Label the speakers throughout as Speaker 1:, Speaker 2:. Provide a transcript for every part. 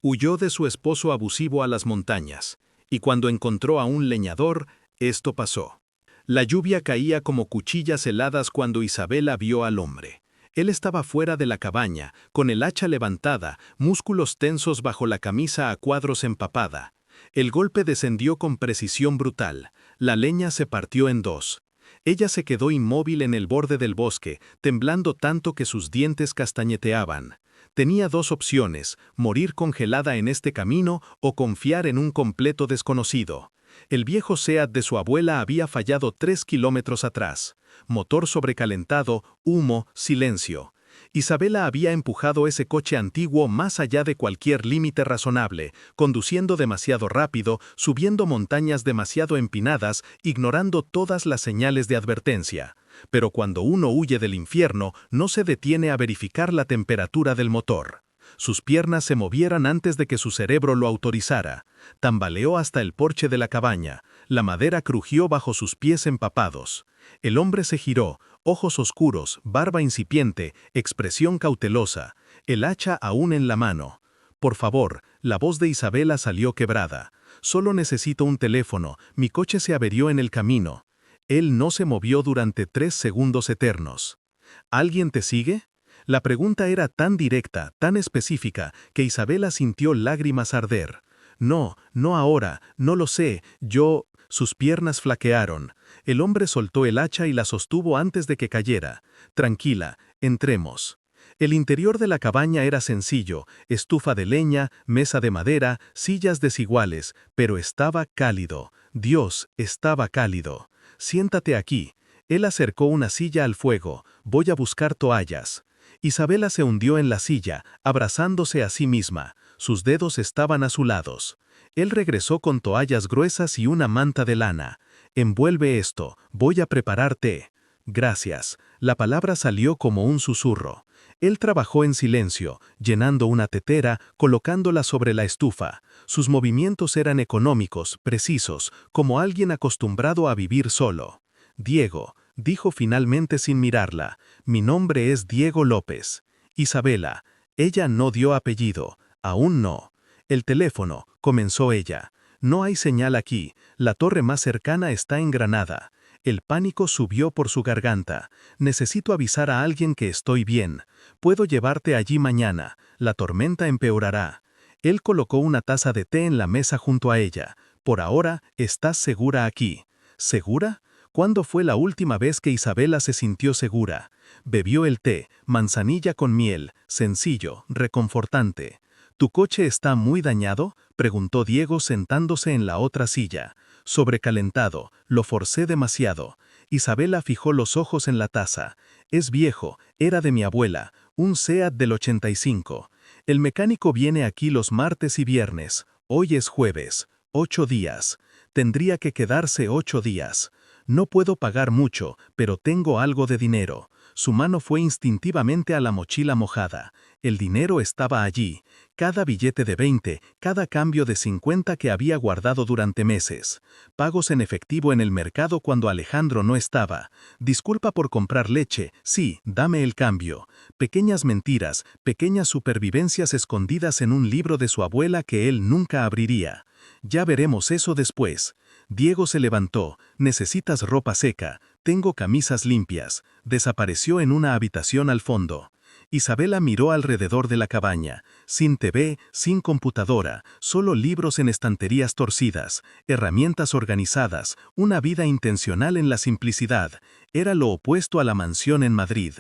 Speaker 1: Huyó de su esposo abusivo a las montañas, y cuando encontró a un leñador, esto pasó. La lluvia caía como cuchillas heladas cuando Isabela vio al hombre. Él estaba fuera de la cabaña, con el hacha levantada, músculos tensos bajo la camisa a cuadros empapada. El golpe descendió con precisión brutal. La leña se partió en dos. Ella se quedó inmóvil en el borde del bosque, temblando tanto que sus dientes castañeteaban. Tenía dos opciones: morir congelada en este camino o confiar en un completo desconocido. El viejo Seat de su abuela había fallado 3 kilómetros atrás. Motor sobrecalentado, humo, silencio. Isabela había empujado ese coche antiguo más allá de cualquier límite razonable, conduciendo demasiado rápido, subiendo montañas demasiado empinadas, ignorando todas las señales de advertencia. Pero cuando uno huye del infierno, no se detiene a verificar la temperatura del motor. Sus piernas se movieran antes de que su cerebro lo autorizara. Tambaleó hasta el porche de la cabaña. La madera crujió bajo sus pies empapados. El hombre se giró, ojos oscuros, barba incipiente, expresión cautelosa, el hacha aún en la mano. Por favor, la voz de Isabela salió quebrada. Solo necesito un teléfono, mi coche se averió en el camino. Él no se movió durante 3 segundos eternos. ¿Alguien te sigue? La pregunta era tan directa, tan específica, que Isabela sintió lágrimas arder. No, no ahora, no lo sé, yo... Sus piernas flaquearon. El hombre soltó el hacha y la sostuvo antes de que cayera. Tranquila, entremos. El interior de la cabaña era sencillo: estufa de leña, mesa de madera, sillas desiguales, pero estaba cálido. Dios, estaba cálido. Siéntate aquí. Él acercó una silla al fuego. Voy a buscar toallas. Isabela se hundió en la silla, abrazándose a sí misma. Sus dedos estaban azulados. Él regresó con toallas gruesas y una manta de lana. Envuelve esto, voy a preparar té. Gracias. La palabra salió como un susurro. Él trabajó en silencio, llenando una tetera, colocándola sobre la estufa. Sus movimientos eran económicos, precisos, como alguien acostumbrado a vivir solo. Diego, dijo finalmente sin mirarla, mi nombre es Diego López. Isabela, ella no dio apellido, aún no. El teléfono, comenzó ella. No hay señal aquí, la torre más cercana está en Granada. El pánico subió por su garganta. Necesito avisar a alguien que estoy bien. Puedo llevarte allí mañana, la tormenta empeorará. Él colocó una taza de té en la mesa junto a ella. Por ahora, estás segura aquí. ¿Segura? ¿Cuándo fue la última vez que Isabela se sintió segura? Bebió el té, manzanilla con miel, sencillo, reconfortante. ¿Tu coche está muy dañado?, preguntó Diego sentándose en la otra silla. Sobrecalentado, lo forcé demasiado. Isabela fijó los ojos en la taza. Es viejo, era de mi abuela, un Seat del 85. El mecánico viene aquí los martes y viernes. Hoy es jueves. 8 días. Tendría que quedarse 8 días. No puedo pagar mucho, pero tengo algo de dinero. Su mano fue instintivamente a la mochila mojada. El dinero estaba allí. Cada billete de 20, cada cambio de 50 que había guardado durante meses. Pagos en efectivo en el mercado cuando Alejandro no estaba. Disculpa por comprar leche, sí, dame el cambio. Pequeñas mentiras, pequeñas supervivencias escondidas en un libro de su abuela que él nunca abriría. Ya veremos eso después. Diego se levantó. Necesitas ropa seca. Tengo camisas limpias. Desapareció en una habitación al fondo. Isabela miró alrededor de la cabaña. Sin TV, sin computadora, solo libros en estanterías torcidas, herramientas organizadas, una vida intencional en la simplicidad. Era lo opuesto a la mansión en Madrid.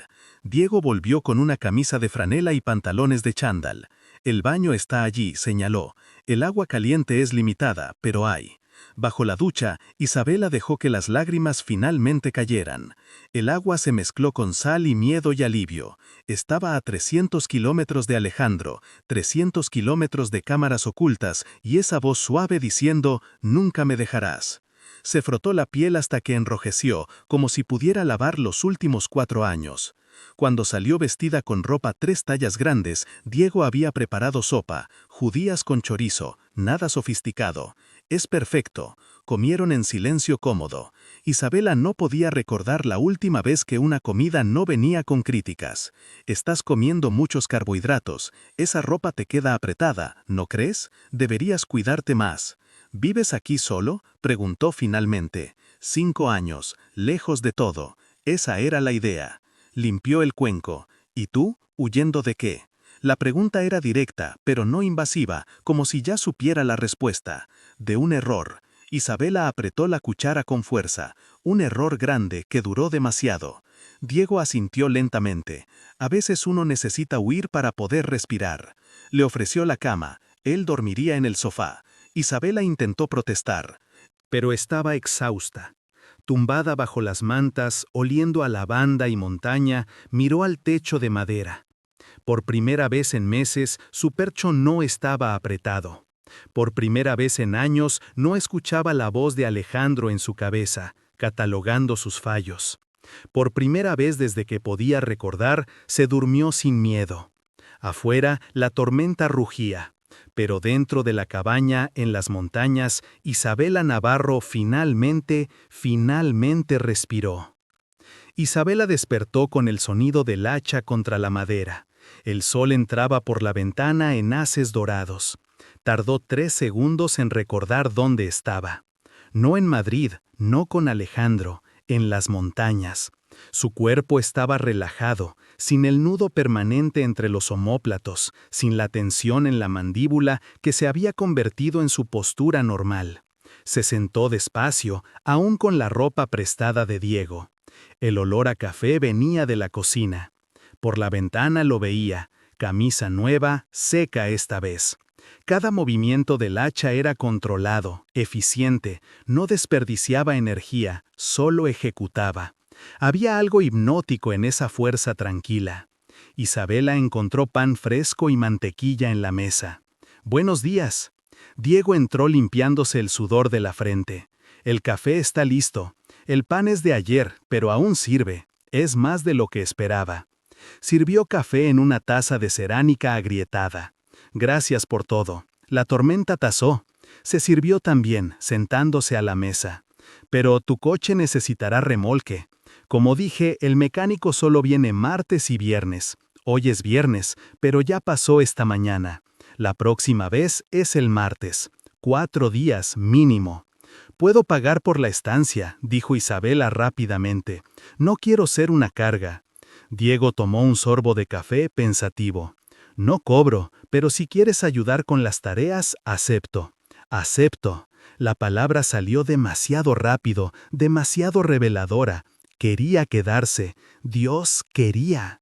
Speaker 1: Diego volvió con una camisa de franela y pantalones de chándal. El baño está allí, señaló. El agua caliente es limitada, pero hay. Bajo la ducha, Isabela dejó que las lágrimas finalmente cayeran. El agua se mezcló con sal y miedo y alivio. Estaba a 300 kilómetros de Alejandro, 300 kilómetros de cámaras ocultas y esa voz suave diciendo, nunca me dejarás. Se frotó la piel hasta que enrojeció, como si pudiera lavar los últimos 4 años. Cuando salió vestida con ropa 3 tallas grandes, Diego había preparado sopa, judías con chorizo, nada sofisticado. Es perfecto. Comieron en silencio cómodo. Isabela no podía recordar la última vez que una comida no venía con críticas. Estás comiendo muchos carbohidratos. Esa ropa te queda apretada, ¿no crees? Deberías cuidarte más. ¿Vives aquí solo?, preguntó finalmente. 5 años, lejos de todo. Esa era la idea. Limpió el cuenco. ¿Y tú? ¿Huyendo de qué? La pregunta era directa, pero no invasiva, como si ya supiera la respuesta. De un error. Isabela apretó la cuchara con fuerza. Un error grande que duró demasiado. Diego asintió lentamente. A veces uno necesita huir para poder respirar. Le ofreció la cama. Él dormiría en el sofá. Isabela intentó protestar, pero estaba exhausta. Tumbada bajo las mantas, oliendo a lavanda y montaña, miró al techo de madera. Por primera vez en meses, su percho no estaba apretado. Por primera vez en años, no escuchaba la voz de Alejandro en su cabeza, catalogando sus fallos. Por primera vez desde que podía recordar, se durmió sin miedo. Afuera, la tormenta rugía. Pero dentro de la cabaña, en las montañas, Isabela Navarro finalmente respiró. Isabela despertó con el sonido del hacha contra la madera. El sol entraba por la ventana en haces dorados. Tardó 3 segundos en recordar dónde estaba. No en Madrid, no con Alejandro, en las montañas. Su cuerpo estaba relajado, sin el nudo permanente entre los omóplatos, sin la tensión en la mandíbula que se había convertido en su postura normal. Se sentó despacio, aún con la ropa prestada de Diego. El olor a café venía de la cocina. Por la ventana lo veía, camisa nueva, seca esta vez. Cada movimiento del hacha era controlado, eficiente, no desperdiciaba energía, solo ejecutaba. Había algo hipnótico en esa fuerza tranquila. Isabela encontró pan fresco y mantequilla en la mesa. «Buenos días». Diego entró limpiándose el sudor de la frente. «El café está listo. El pan es de ayer, pero aún sirve. Es más de lo que esperaba». Sirvió café en una taza de cerámica agrietada. «Gracias por todo». La tormenta tasó. Se sirvió también, sentándose a la mesa. «Pero tu coche necesitará remolque. Como dije, el mecánico solo viene martes y viernes. Hoy es viernes, pero ya pasó esta mañana. La próxima vez es el martes. 4 días mínimo». «Puedo pagar por la estancia», dijo Isabela rápidamente. «No quiero ser una carga». Diego tomó un sorbo de café pensativo. «No cobro, pero si quieres ayudar con las tareas, acepto». «Acepto». La palabra salió demasiado rápido, demasiado reveladora. Quería quedarse. Dios quería.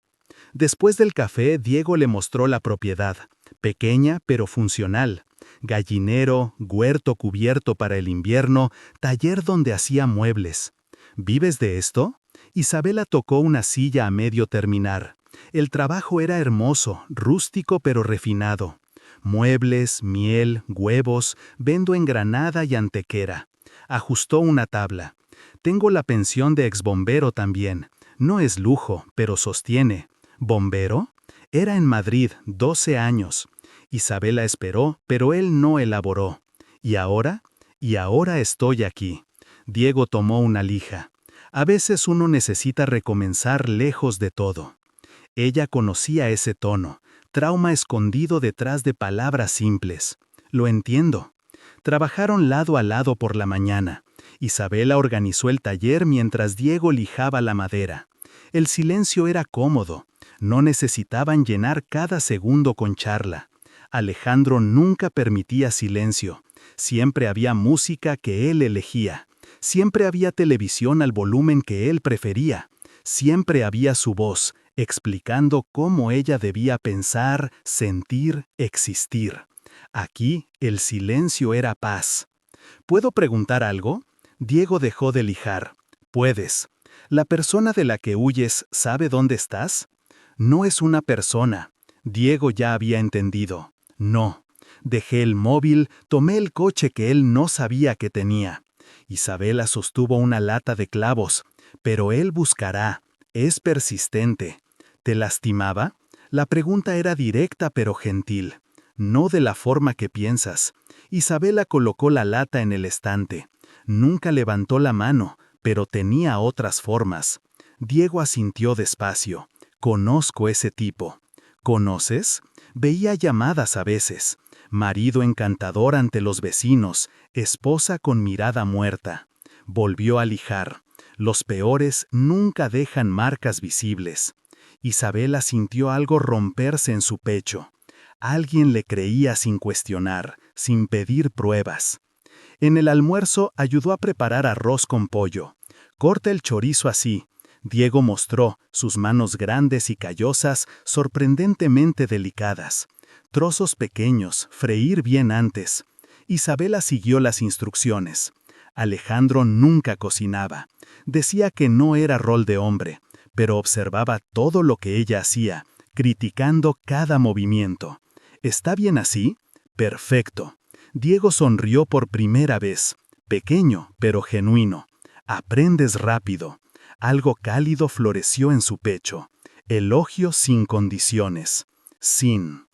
Speaker 1: Después del café, Diego le mostró la propiedad. Pequeña pero funcional. Gallinero, huerto cubierto para el invierno, taller donde hacía muebles. ¿Vives de esto? Isabela tocó una silla a medio terminar. El trabajo era hermoso, rústico pero refinado. Muebles, miel, huevos, vendo en Granada y Antequera. Ajustó una tabla. Tengo la pensión de exbombero también. No es lujo, pero sostiene. ¿Bombero? Era en Madrid, 12 años. Isabela esperó, pero él no elaboró. ¿Y ahora? Y ahora estoy aquí. Diego tomó una lija. A veces uno necesita recomenzar lejos de todo. Ella conocía ese tono, trauma escondido detrás de palabras simples. Lo entiendo. Trabajaron lado a lado por la mañana. Isabela organizó el taller mientras Diego lijaba la madera. El silencio era cómodo. No necesitaban llenar cada segundo con charla. Alejandro nunca permitía silencio. Siempre había música que él elegía. Siempre había televisión al volumen que él prefería. Siempre había su voz, explicando cómo ella debía pensar, sentir, existir. Aquí, el silencio era paz. ¿Puedo preguntar algo? Diego dejó de lijar. Puedes. ¿La persona de la que huyes sabe dónde estás? No es una persona. Diego ya había entendido. No. Dejé el móvil, tomé el coche que él no sabía que tenía. Isabela sostuvo una lata de clavos. Pero él buscará. Es persistente. ¿Te lastimaba? La pregunta era directa pero gentil.
Speaker 2: No de la forma que piensas. Isabela colocó la lata en el estante. Nunca levantó la mano, pero tenía otras formas. Diego asintió despacio. Conozco ese tipo. ¿Conoces? Veía llamadas a veces. Marido encantador ante los vecinos, esposa con mirada muerta. Volvió a lijar. Los peores nunca dejan marcas visibles. Isabela sintió algo romperse en su pecho. Alguien le creía sin cuestionar, sin pedir pruebas. En el almuerzo ayudó a preparar arroz con pollo. Corta el chorizo así. Diego mostró sus manos grandes y callosas, sorprendentemente delicadas. Trozos pequeños, freír bien antes. Isabela siguió las instrucciones. Alejandro nunca cocinaba. Decía que no era rol de hombre, pero observaba todo lo que ella hacía, criticando cada movimiento. ¿Está bien así? Perfecto. Diego sonrió por primera vez. Pequeño, pero genuino. Aprendes rápido. Algo cálido floreció en su pecho. Elogio sin condiciones. Sin.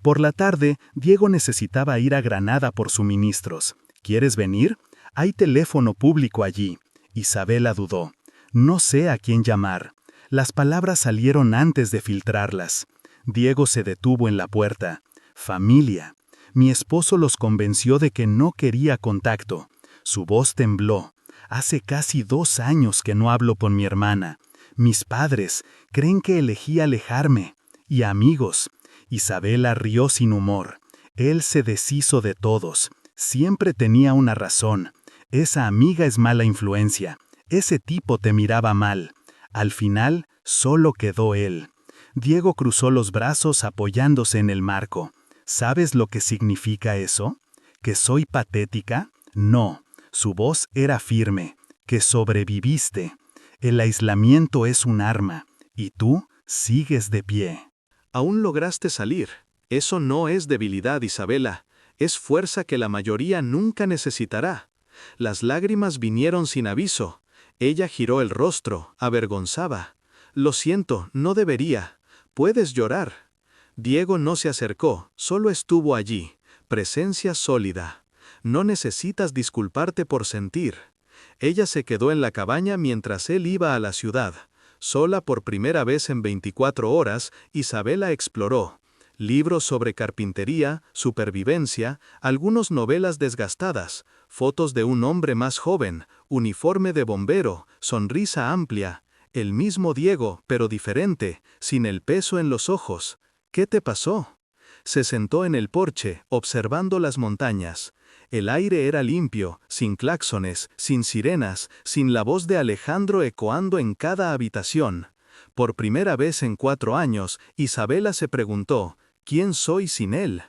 Speaker 2: Por la tarde, Diego necesitaba ir a Granada por suministros. ¿Quieres venir? Hay teléfono público allí. Isabela dudó. No sé a quién llamar. Las palabras salieron antes de filtrarlas. Diego se detuvo en la puerta. Familia. Mi esposo los convenció de que no quería contacto. Su voz tembló. Hace casi 2 años que no hablo con mi hermana. Mis padres creen que elegí alejarme. Y amigos. Isabela rió sin humor. Él se deshizo de todos. Siempre tenía una razón. Esa amiga es mala influencia. Ese tipo te miraba mal. Al final, solo quedó él. Diego cruzó los brazos apoyándose en el marco. ¿Sabes lo que significa eso? ¿Que soy patética? No. Su voz era firme. Que sobreviviste. El aislamiento es un arma. Y tú sigues de pie.
Speaker 1: Aún lograste salir. Eso no es debilidad, Isabela. Es fuerza que la mayoría nunca necesitará. Las lágrimas vinieron sin aviso. Ella giró el rostro, avergonzada. Lo siento, no debería. Puedes llorar. Diego no se acercó, solo estuvo allí. Presencia sólida. No necesitas disculparte por sentir. Ella se quedó en la cabaña mientras él iba a la ciudad. Sola por primera vez en 24 horas, Isabela exploró. Libros sobre carpintería, supervivencia, algunas novelas desgastadas, fotos de un hombre más joven, uniforme de bombero, sonrisa amplia. El mismo Diego, pero diferente, sin el peso en los ojos. ¿Qué te pasó? Se sentó en el porche, observando las montañas. El aire era limpio, sin claxones, sin sirenas, sin la voz de Alejandro ecoando en cada habitación. Por primera vez en 4 años, Isabela se preguntó, ¿quién soy sin él?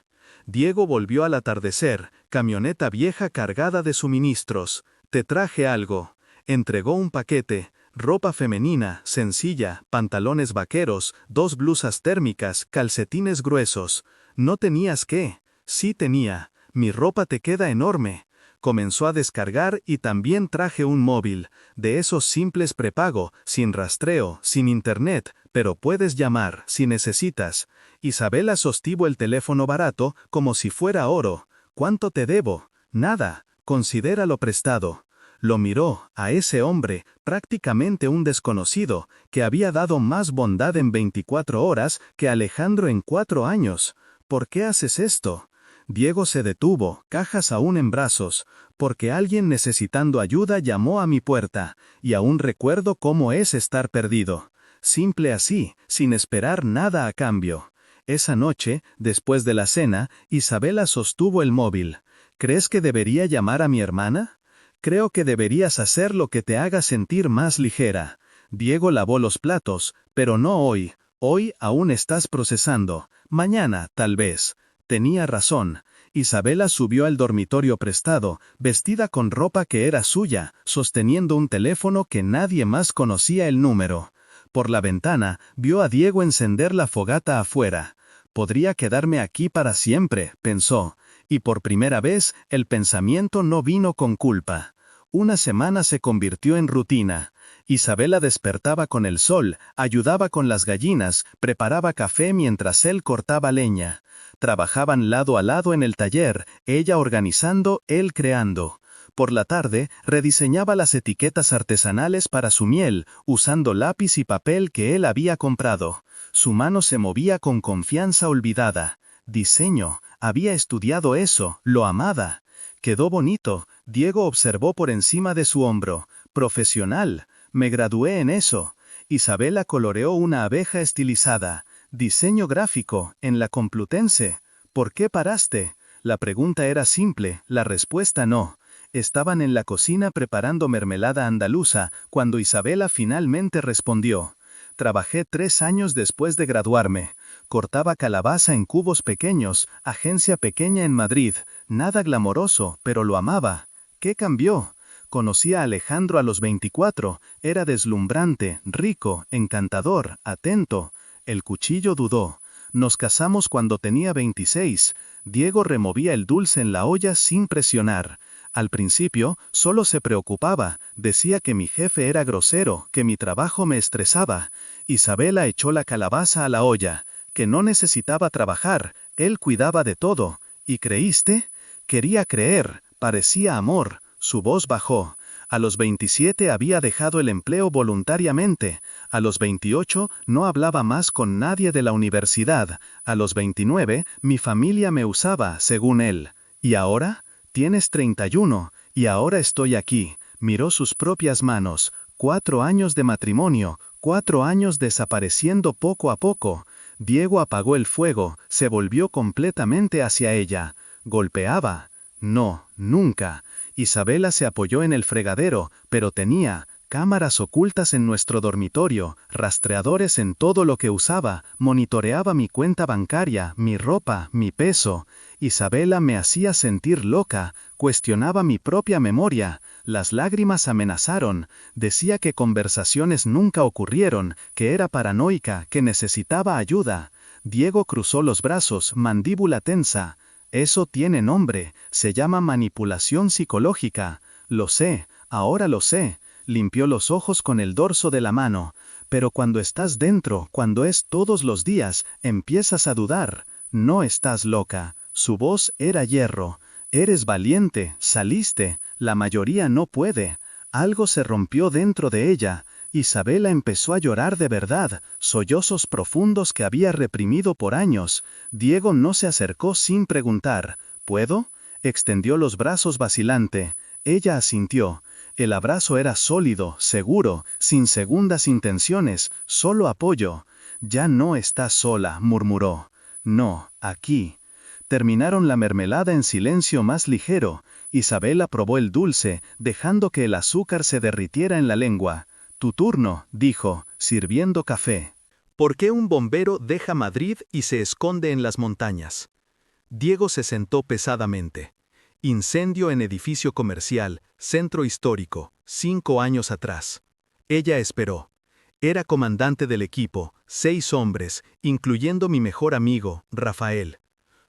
Speaker 1: Diego volvió al atardecer, camioneta vieja cargada de suministros. Te traje algo. Entregó un paquete, ropa femenina, sencilla, pantalones vaqueros, 2 blusas térmicas, calcetines gruesos. No tenías que. Sí tenía. Mi ropa te queda enorme. Comenzó a descargar y también traje un móvil, de esos simples prepago, sin rastreo, sin internet, pero puedes llamar si necesitas. Isabela sostuvo el teléfono barato como si fuera oro. ¿Cuánto te debo? Nada. Considéralo prestado. Lo miró, a ese hombre, prácticamente un desconocido, que había dado más bondad en 24 horas que Alejandro en 4 años. ¿Por qué haces esto? Diego se detuvo, cajas aún en brazos, porque alguien necesitando ayuda llamó a mi puerta, y aún recuerdo cómo es estar perdido. Simple así, sin esperar nada a cambio. Esa noche, después de la cena, Isabela sostuvo el móvil. ¿Crees que debería llamar a mi hermana? Creo que deberías hacer lo que te haga sentir más ligera. Diego lavó los platos, pero no hoy. Hoy aún estás procesando. Mañana, tal vez. Tenía razón. Isabela subió al dormitorio prestado, vestida con ropa que era suya, sosteniendo un teléfono que nadie más conocía el número. Por la ventana, vio a Diego encender la fogata afuera. Podría quedarme aquí para siempre, pensó, y por primera vez el pensamiento no vino con culpa. Una semana se convirtió en rutina.
Speaker 2: Isabela despertaba con el sol, ayudaba con las gallinas, preparaba café mientras él cortaba leña. Trabajaban lado a lado en el taller, ella organizando, él creando. Por la tarde, rediseñaba las etiquetas artesanales para su miel, usando lápiz y papel que él había comprado. Su mano se movía con confianza olvidada. Diseño, había estudiado eso, lo amaba. Quedó bonito, Diego observó por encima de su hombro. Profesional, me gradué en eso. Isabela coloreó una abeja estilizada. Diseño gráfico, en la Complutense. ¿Por qué paraste? La pregunta era simple, la respuesta no. Estaban en la cocina preparando mermelada andaluza, cuando Isabela finalmente respondió. Trabajé 3 años después de graduarme. Cortaba calabaza en cubos pequeños, agencia pequeña en Madrid. Nada glamoroso, pero lo amaba. ¿Qué cambió? Conocí a Alejandro a los 24, era deslumbrante, rico, encantador, atento. El cuchillo dudó. Nos casamos cuando tenía 26. Diego removía el dulce en la olla sin presionar. Al principio, solo se preocupaba, decía que mi jefe era grosero, que mi trabajo me estresaba. Isabela echó la calabaza a la olla, que no necesitaba trabajar, él cuidaba de todo. ¿Y creíste? Quería creer, parecía amor, su voz bajó. A los 27 había dejado el empleo voluntariamente, a los 28 no hablaba más con nadie de la universidad, a los 29 mi familia me usaba, según él. ¿Y ahora? Tienes 31, y ahora estoy aquí. Miró sus propias manos, 4 años de matrimonio, 4 años desapareciendo poco a poco. Diego apagó el fuego, se volvió completamente hacia ella. ¿Golpeaba? No, nunca. Isabela se apoyó en el fregadero, pero tenía cámaras ocultas en nuestro dormitorio, rastreadores en todo lo que usaba, monitoreaba mi cuenta bancaria, mi ropa, mi peso. Isabela me hacía sentir loca, cuestionaba mi propia memoria, las lágrimas amenazaron, decía que conversaciones nunca ocurrieron, que era paranoica, que necesitaba ayuda. Diego cruzó los brazos, mandíbula tensa. Eso tiene nombre, se llama manipulación psicológica. Lo sé, ahora lo sé. Limpió los ojos con el dorso de la mano. Pero cuando estás dentro, cuando es todos los días, empiezas a dudar. No estás loca. Su voz era hierro. Eres valiente, saliste, la mayoría no puede. Algo se rompió dentro de ella. Isabela empezó a llorar de verdad, sollozos profundos que había reprimido por años. Diego no se acercó sin preguntar. ¿Puedo? Extendió los brazos vacilante. Ella asintió. El abrazo era sólido, seguro, sin segundas intenciones, solo apoyo. Ya no estás sola, murmuró. No, aquí. Terminaron la mermelada en silencio más ligero. Isabela probó el dulce, dejando que el azúcar se derritiera en la lengua. Tu turno, dijo, sirviendo café.
Speaker 1: ¿Por qué un bombero deja Madrid y se esconde en las montañas? Diego se sentó pesadamente. Incendio en edificio comercial, centro histórico, 5 años atrás. Ella esperó. Era comandante del equipo, 6 hombres, incluyendo mi mejor amigo, Rafael.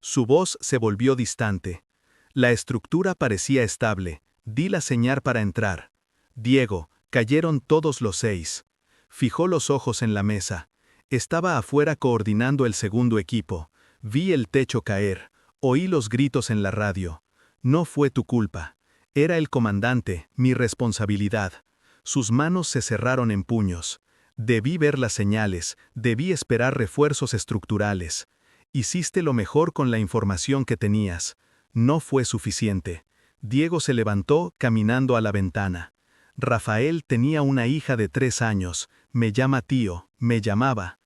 Speaker 1: Su voz se volvió distante. La estructura parecía estable. Di la señal para entrar. Diego, cayeron todos los 6. Fijó los ojos en la mesa. Estaba afuera coordinando el segundo equipo. Vi el techo caer. Oí los gritos en la radio. No fue tu culpa. Era el comandante, mi responsabilidad. Sus manos se cerraron en puños. Debí ver las señales, debí esperar refuerzos estructurales. Hiciste lo mejor con la información que tenías. No fue suficiente. Diego se levantó, caminando a la ventana. Rafael tenía una hija de 3 años. Me llama tío, me llamaba.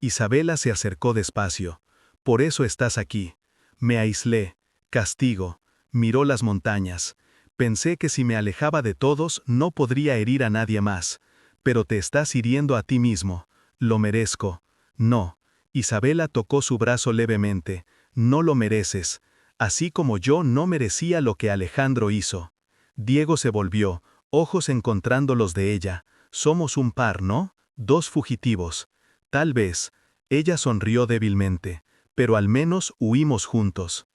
Speaker 1: Isabela se acercó despacio. Por eso estás aquí. Me aislé. Castigo. Miró las montañas. Pensé que si me alejaba de todos no podría herir a nadie más. Pero te estás hiriendo a ti mismo. Lo merezco. No. Isabela tocó su brazo levemente. No lo mereces. Así como yo no merecía lo que Alejandro hizo. Diego se volvió, ojos encontrando los de ella. Somos un par, ¿no? 2 fugitivos. Tal vez. Ella sonrió débilmente. Pero al menos huimos juntos.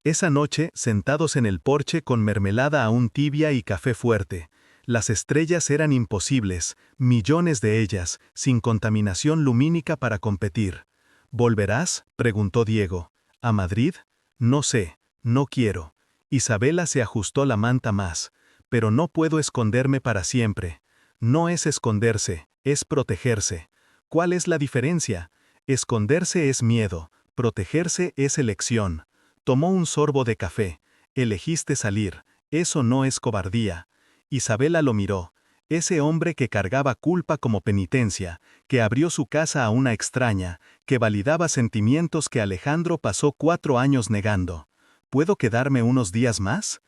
Speaker 1: Esa noche, sentados en el porche con mermelada aún tibia y café fuerte,
Speaker 2: Las estrellas eran imposibles, millones de ellas, sin contaminación lumínica para competir. ¿Volverás?, preguntó Diego. ¿A Madrid? No sé, no quiero. Isabela se ajustó la manta más. Pero no puedo esconderme para siempre. No es esconderse, es protegerse. ¿Cuál es la diferencia? Esconderse es miedo, protegerse es elección. Tomó un sorbo de café. Elegiste salir. Eso no es cobardía. Isabela lo miró. Ese hombre que cargaba culpa como penitencia, que abrió su casa a una extraña, que validaba sentimientos que Alejandro pasó 4 años negando. ¿Puedo quedarme unos días más?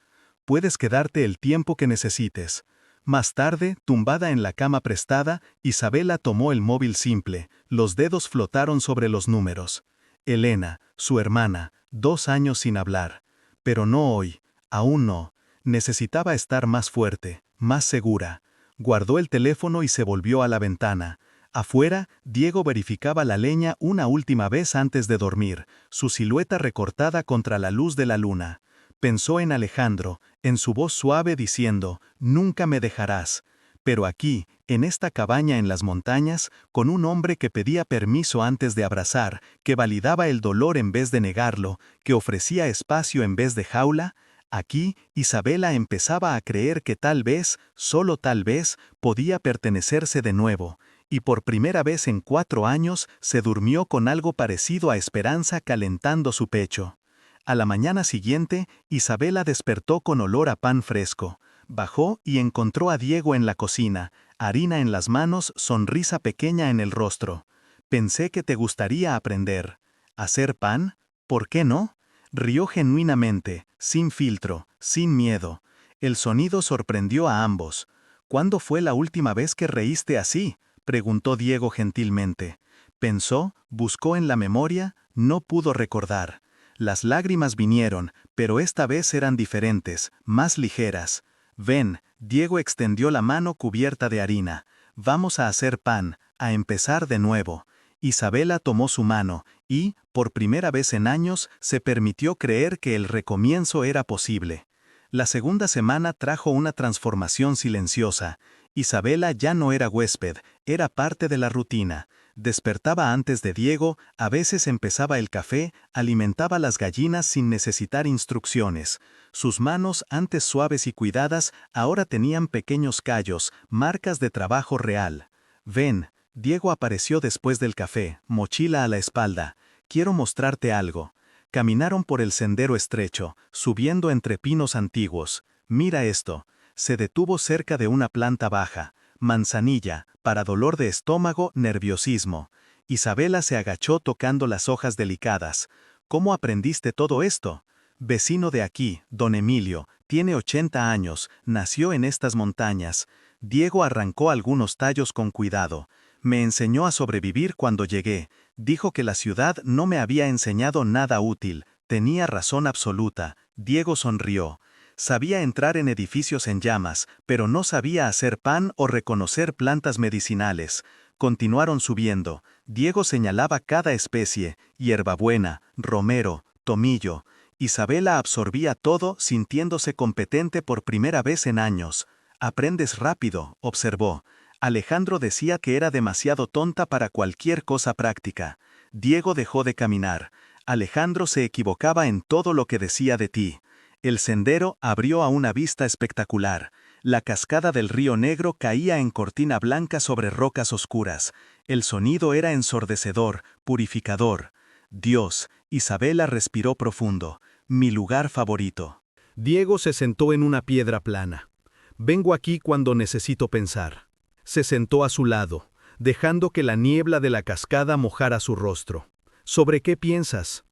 Speaker 2: Puedes quedarte el tiempo que necesites. Más tarde, tumbada en la cama prestada, Isabela tomó el móvil simple, los dedos flotaron sobre los números. Elena, su hermana, 2 años sin hablar. Pero no hoy, aún no. Necesitaba estar más fuerte, más segura. Guardó el teléfono y se volvió a la ventana. Afuera, Diego verificaba la leña una última vez antes de dormir, su silueta recortada contra la luz de la luna. Pensó en Alejandro, en su voz suave diciendo, «Nunca me dejarás». Pero aquí, en esta cabaña en las montañas, con un hombre que pedía permiso antes de abrazar, que validaba el dolor en vez de negarlo, que ofrecía espacio en vez de jaula, aquí, Isabela empezaba a creer que tal vez, solo tal vez, podía pertenecerse de nuevo, y por primera vez en 4 años se durmió con algo parecido a esperanza calentando su pecho. A la mañana siguiente, Isabela despertó con olor a pan fresco. Bajó y encontró a Diego en la cocina, harina en las manos, sonrisa pequeña en el rostro. Pensé que te gustaría aprender. ¿Hacer pan? ¿Por qué no? Rió genuinamente, sin filtro, sin miedo. El sonido sorprendió a ambos. ¿Cuándo fue la última vez que reíste así?, preguntó Diego gentilmente. Pensó, buscó en la memoria, no pudo recordar. Las lágrimas vinieron, pero esta vez eran diferentes, más ligeras. Ven, Diego extendió la mano cubierta de harina. Vamos a hacer pan, a empezar de nuevo. Isabela tomó su mano y, por primera vez en años, se permitió creer que el recomienzo era posible. La segunda semana trajo una transformación silenciosa. Isabela ya no era huésped, era parte de la rutina. Despertaba antes de Diego, a veces empezaba el café, alimentaba las gallinas sin necesitar instrucciones. Sus manos, antes suaves y cuidadas, ahora tenían pequeños callos, marcas de trabajo real. Ven, Diego apareció después del café, mochila a la espalda. Quiero mostrarte algo. Caminaron por el sendero estrecho, subiendo entre pinos antiguos. Mira esto. Se detuvo cerca de una planta baja. Manzanilla, para dolor de estómago, nerviosismo. Isabela se agachó tocando las hojas delicadas. ¿Cómo aprendiste todo esto? Vecino de aquí, don Emilio, tiene 80 años, nació en estas montañas. Diego arrancó algunos tallos con cuidado. Me enseñó a sobrevivir cuando llegué. Dijo que la ciudad no me había enseñado nada útil. Tenía razón absoluta. Diego sonrió. Sabía entrar en edificios en llamas, pero no sabía hacer pan o reconocer plantas medicinales. Continuaron subiendo. Diego señalaba cada especie, hierbabuena, romero, tomillo. Isabela absorbía todo sintiéndose competente por primera vez en años. Aprendes rápido, observó. Alejandro decía que era demasiado tonta para cualquier cosa práctica. Diego dejó de caminar. Alejandro se equivocaba en todo lo que decía de ti. El sendero abrió a una vista espectacular. La cascada del río Negro caía en cortina blanca sobre rocas oscuras. El sonido era ensordecedor, purificador. Dios, Isabela respiró profundo. Mi lugar favorito.
Speaker 1: Diego se sentó en una piedra plana. Vengo aquí cuando necesito pensar. Se sentó a su lado, dejando que la niebla de la cascada mojara su rostro. ¿Sobre qué piensas?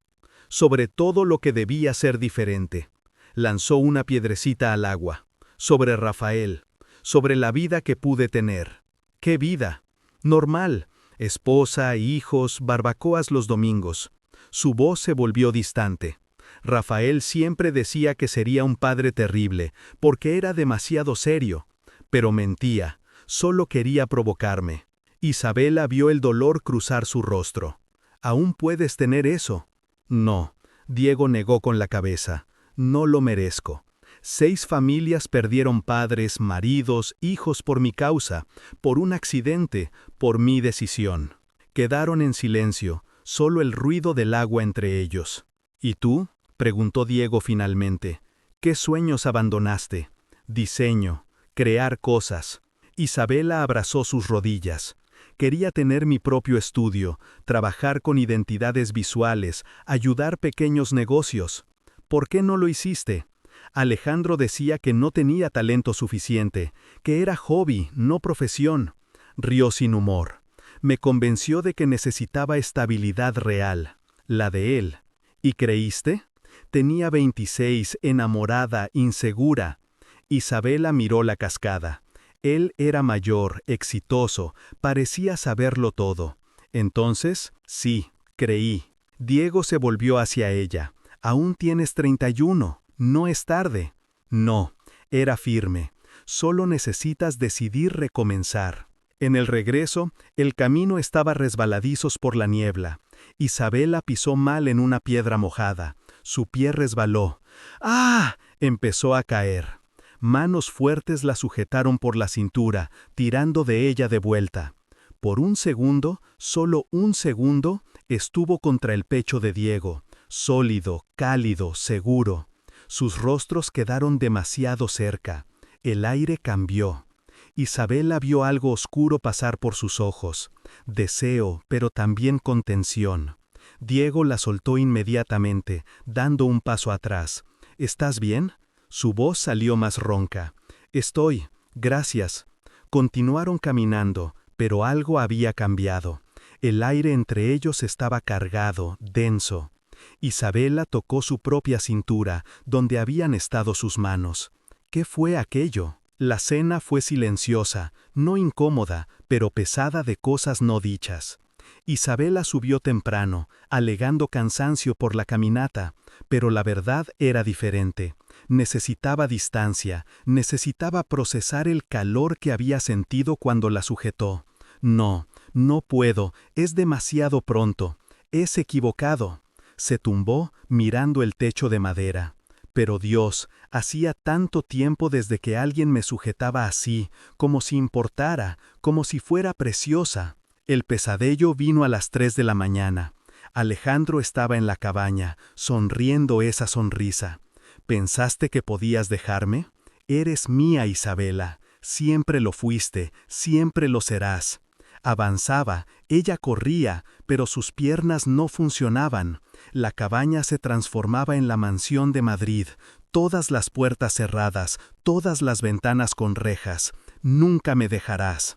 Speaker 1: Sobre todo lo que debía ser diferente. Lanzó una piedrecita al agua. Sobre Rafael. Sobre la vida que pude tener. ¿Qué vida? Normal. Esposa, hijos, barbacoas los domingos. Su voz se volvió distante. Rafael siempre decía que sería un padre terrible, porque era demasiado serio. Pero mentía. Solo quería provocarme. Isabela vio el dolor cruzar su rostro. ¿Aún puedes tener eso? No. Diego negó con la cabeza. No lo merezco.
Speaker 2: 6 familias perdieron padres, maridos, hijos por mi causa, por un accidente, por mi decisión. Quedaron en silencio, solo el ruido del agua entre ellos. ¿Y tú?, preguntó Diego finalmente. ¿Qué sueños abandonaste? Diseño, crear cosas. Isabela abrazó sus rodillas. Quería tener mi propio estudio, trabajar con identidades visuales, ayudar pequeños negocios. ¿Por qué no lo hiciste? Alejandro decía que no tenía talento suficiente, que era hobby, no profesión. Rió sin humor. Me convenció de que necesitaba estabilidad real, la de él. ¿Y creíste? Tenía 26, enamorada, insegura. Isabela miró la cascada. Él era mayor, exitoso, parecía saberlo todo. Entonces, sí, creí. Diego se volvió hacia ella. Aún tienes 31, no es tarde. No, era firme. Solo necesitas decidir recomenzar. En el regreso, el camino estaba resbaladizos por la niebla. Isabela pisó mal en una piedra mojada. Su pie resbaló. ¡Ah! Empezó a caer. Manos fuertes la sujetaron por la cintura, tirando de ella de vuelta. Por un segundo, solo un segundo, estuvo contra el pecho de Diego, sólido, cálido, seguro. Sus rostros quedaron demasiado cerca. El aire cambió. Isabela vio algo oscuro pasar por sus ojos. Deseo, pero también contención. Diego la soltó inmediatamente, dando un paso atrás. ¿Estás bien? Su voz salió más ronca. Estoy, gracias. Continuaron caminando, pero algo había cambiado. El aire entre ellos estaba cargado, denso. Isabela tocó su propia cintura, donde habían estado sus manos. ¿Qué fue aquello? La cena fue silenciosa, no incómoda, pero pesada de cosas no dichas. Isabela subió temprano, alegando cansancio por la caminata, pero la verdad era diferente. Necesitaba distancia, necesitaba procesar el calor que había sentido cuando la sujetó. No, no puedo, es demasiado pronto, es equivocado. Se tumbó mirando el techo de madera. Pero Dios, hacía tanto tiempo desde que alguien me sujetaba así, como si importara, como si fuera preciosa. El pesadillo vino a las 3 de la mañana. Alejandro estaba en la cabaña, sonriendo esa sonrisa. ¿Pensaste que podías dejarme? Eres mía, Isabela. Siempre lo fuiste, siempre lo serás. Avanzaba, ella corría, pero sus piernas no funcionaban. La cabaña se transformaba en la mansión de Madrid, todas las puertas cerradas, todas las ventanas con rejas. Nunca me dejarás.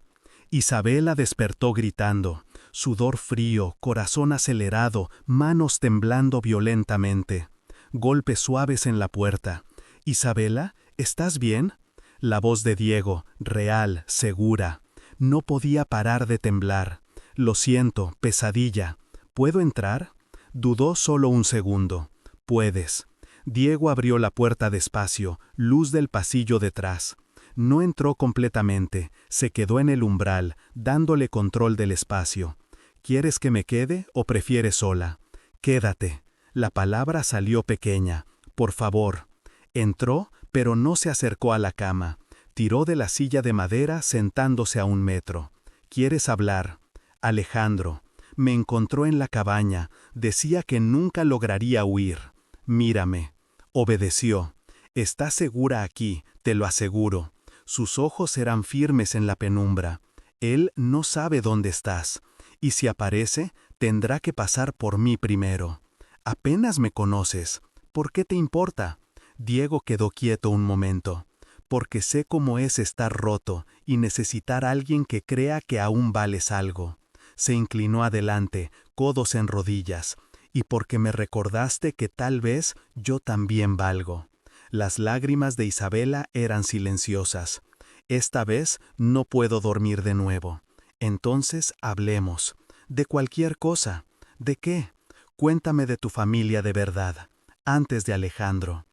Speaker 2: Isabela despertó gritando, sudor frío, corazón acelerado, manos temblando violentamente. Golpes suaves en la puerta. «Isabela, ¿estás bien?» La voz de Diego, real, segura. No podía parar de temblar. «Lo siento, pesadilla. ¿Puedo entrar?» Dudó solo un segundo. «Puedes». Diego abrió la puerta despacio, luz del pasillo detrás. No entró completamente, se quedó en el umbral, dándole control del espacio. «¿Quieres que me quede o prefieres sola?» «Quédate». La palabra salió pequeña. «Por favor». Entró, pero no se acercó a la cama. Tiró de la silla de madera sentándose a 1 metro. «¿Quieres hablar?» «Alejandro. Me encontró en la cabaña. Decía que nunca lograría huir. Mírame». Obedeció. «Estás segura aquí, te lo aseguro». Sus ojos eran firmes en la penumbra. «Él no sabe dónde estás. Y si aparece, tendrá que pasar por mí primero». «Apenas me conoces. ¿Por qué te importa?» Diego quedó quieto un momento. «Porque sé cómo es estar roto y necesitar a alguien que crea que aún vales algo». Se inclinó adelante, codos en rodillas. «Y porque me recordaste que tal vez yo también valgo». Las lágrimas de Isabela eran silenciosas. «Esta vez no puedo dormir de nuevo. Entonces hablemos. De cualquier cosa. ¿De qué? Cuéntame de tu familia de verdad. Antes de Alejandro».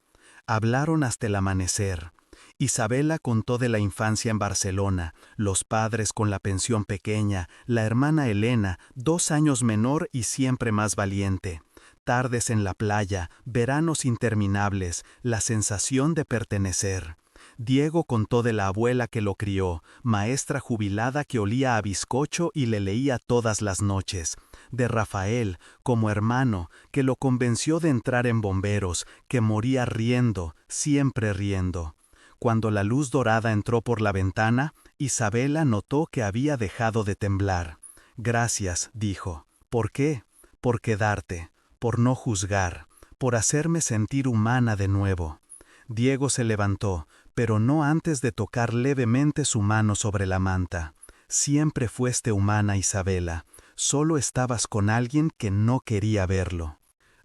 Speaker 2: Hablaron hasta el amanecer. Isabela contó de la infancia en Barcelona, los padres con la pensión pequeña, la hermana Elena, 2 años menor y siempre más valiente. tardes en la playa, veranos interminables, la sensación de pertenecer. Diego contó de la abuela que lo crió, maestra jubilada que olía a bizcocho y le leía todas las noches. De Rafael, como hermano, que lo convenció de entrar en bomberos, que moría riendo, siempre riendo. Cuando la luz dorada entró por la ventana, Isabela notó que había dejado de temblar. «Gracias», dijo. «¿Por qué? Por quedarte, por no juzgar, por hacerme sentir humana de nuevo». Diego se levantó, pero no antes de tocar levemente su mano sobre la manta. «Siempre fuiste humana, Isabela. Solo estabas con alguien que no quería verlo».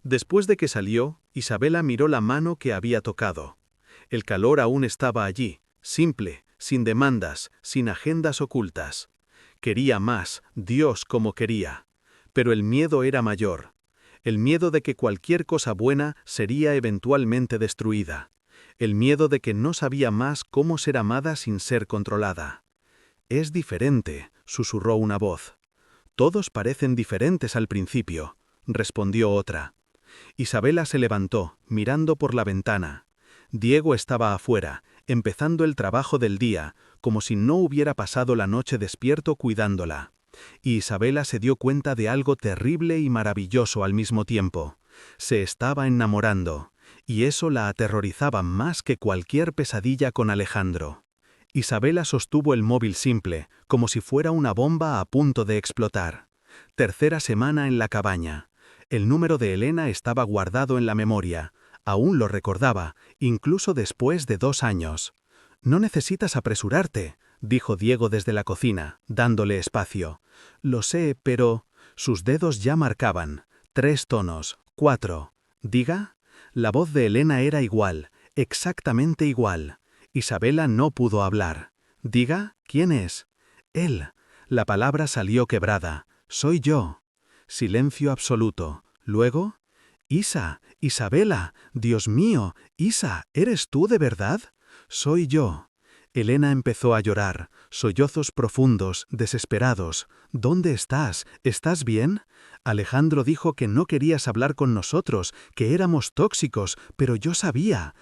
Speaker 1: Después de que salió, Isabela miró la mano que había tocado. El calor aún estaba allí, simple, sin demandas, sin agendas ocultas. Quería más, Dios como quería. Pero el miedo era mayor. El miedo de que cualquier cosa buena sería eventualmente destruida. El miedo de que no sabía más cómo ser amada sin ser controlada. «Es diferente», susurró una voz. «Todos parecen diferentes al principio», respondió otra. Isabela se levantó, mirando por la ventana. Diego estaba afuera, empezando el trabajo del día, como si no hubiera pasado la noche despierto cuidándola. Y Isabela se dio cuenta de algo terrible y maravilloso al mismo tiempo. Se estaba enamorando, y eso la aterrorizaba más que cualquier pesadilla con Alejandro. Isabela sostuvo el móvil simple, como si fuera una bomba a punto de explotar. Tercera semana en la cabaña. El número de Elena estaba guardado en la memoria. Aún lo recordaba, incluso después de 2 años. «No necesitas apresurarte», dijo Diego desde la cocina, dándole espacio. «Lo sé, pero...» Sus dedos ya marcaban. 3 tonos, 4. «¿Diga?» La voz de Elena era igual, exactamente igual. Isabela no pudo hablar. «¿Diga? ¿Quién es?» «Él». La palabra salió quebrada. «Soy yo». Silencio absoluto. Luego... «Isa, Isabela, Dios mío, Isa, ¿eres tú de verdad?» «Soy yo». Elena empezó a llorar, sollozos profundos, desesperados. «¿Dónde estás? ¿Estás bien?» Alejandro dijo que no querías hablar con nosotros, que éramos tóxicos, pero yo sabía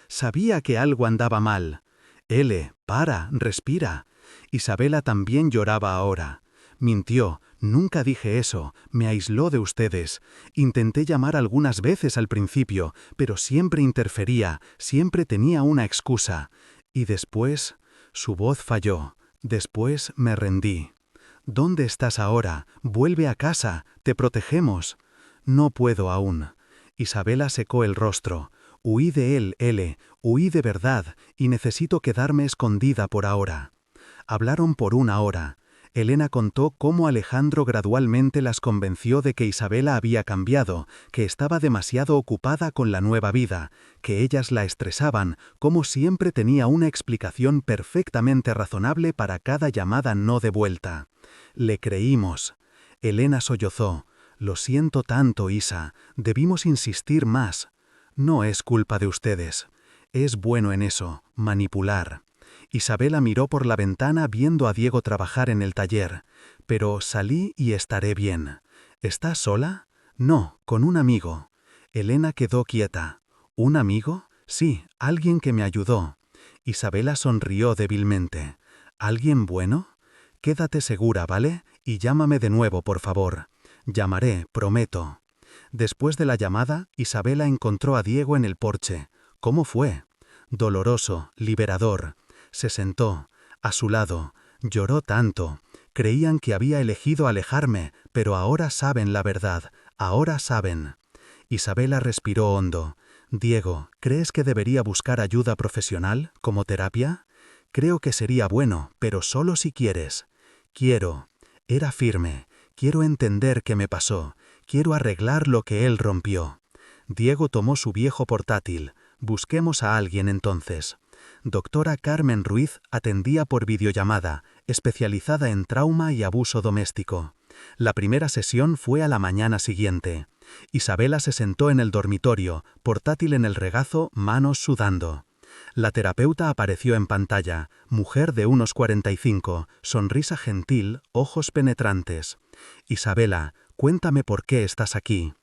Speaker 1: que algo andaba mal. «Ele, para, respira». Isabela también lloraba ahora. «Mintió, nunca dije eso, me aisló de ustedes. Intenté llamar algunas veces al principio, pero siempre interfería, siempre tenía una excusa. Y después, su voz falló, después me rendí. ¿Dónde estás ahora? Vuelve a casa, te protegemos». «No puedo aún». Isabela secó el rostro. «Huí de él, Ele, huí de verdad, y necesito quedarme escondida por ahora». Hablaron por 1 hora. Elena contó cómo Alejandro gradualmente las convenció de que Isabela había cambiado, que estaba demasiado ocupada con la nueva vida, que ellas la estresaban, cómo siempre tenía una explicación perfectamente razonable para cada llamada no devuelta. «Le creímos». Elena sollozó. «Lo siento tanto, Isa, debimos insistir más». «No es culpa de ustedes. Es bueno en eso, manipular». Isabela miró por la ventana viendo a Diego trabajar en el taller. «Pero salí y estaré bien». «¿Estás sola?» «No, con un amigo». Elena quedó quieta. «¿Un amigo?» «Sí, alguien que me ayudó». Isabela sonrió débilmente. «¿Alguien bueno?» «Quédate segura, ¿vale? Y llámame de nuevo, por favor». «Llamaré, prometo». Después de la llamada, Isabela encontró a Diego en el porche. ¿Cómo fue? Doloroso, liberador. Se sentó. A su lado. Lloró tanto. Creían que había elegido alejarme, pero ahora saben la verdad. Ahora saben. Isabela respiró hondo. «Diego, ¿crees que debería buscar ayuda profesional, como terapia?» «Creo que sería bueno, pero solo si quieres». «Quiero». Era firme. «Quiero entender qué me pasó. Quiero arreglar lo que él rompió». Diego tomó su viejo portátil. «Busquemos a alguien entonces». Doctora Carmen Ruiz atendía por videollamada, especializada en trauma y abuso doméstico. La primera sesión fue a la mañana siguiente. Isabela se sentó en el dormitorio, portátil en el regazo, manos sudando. La terapeuta apareció en pantalla, mujer de unos 45, sonrisa gentil, ojos penetrantes. «Isabela, cuéntame por qué estás aquí».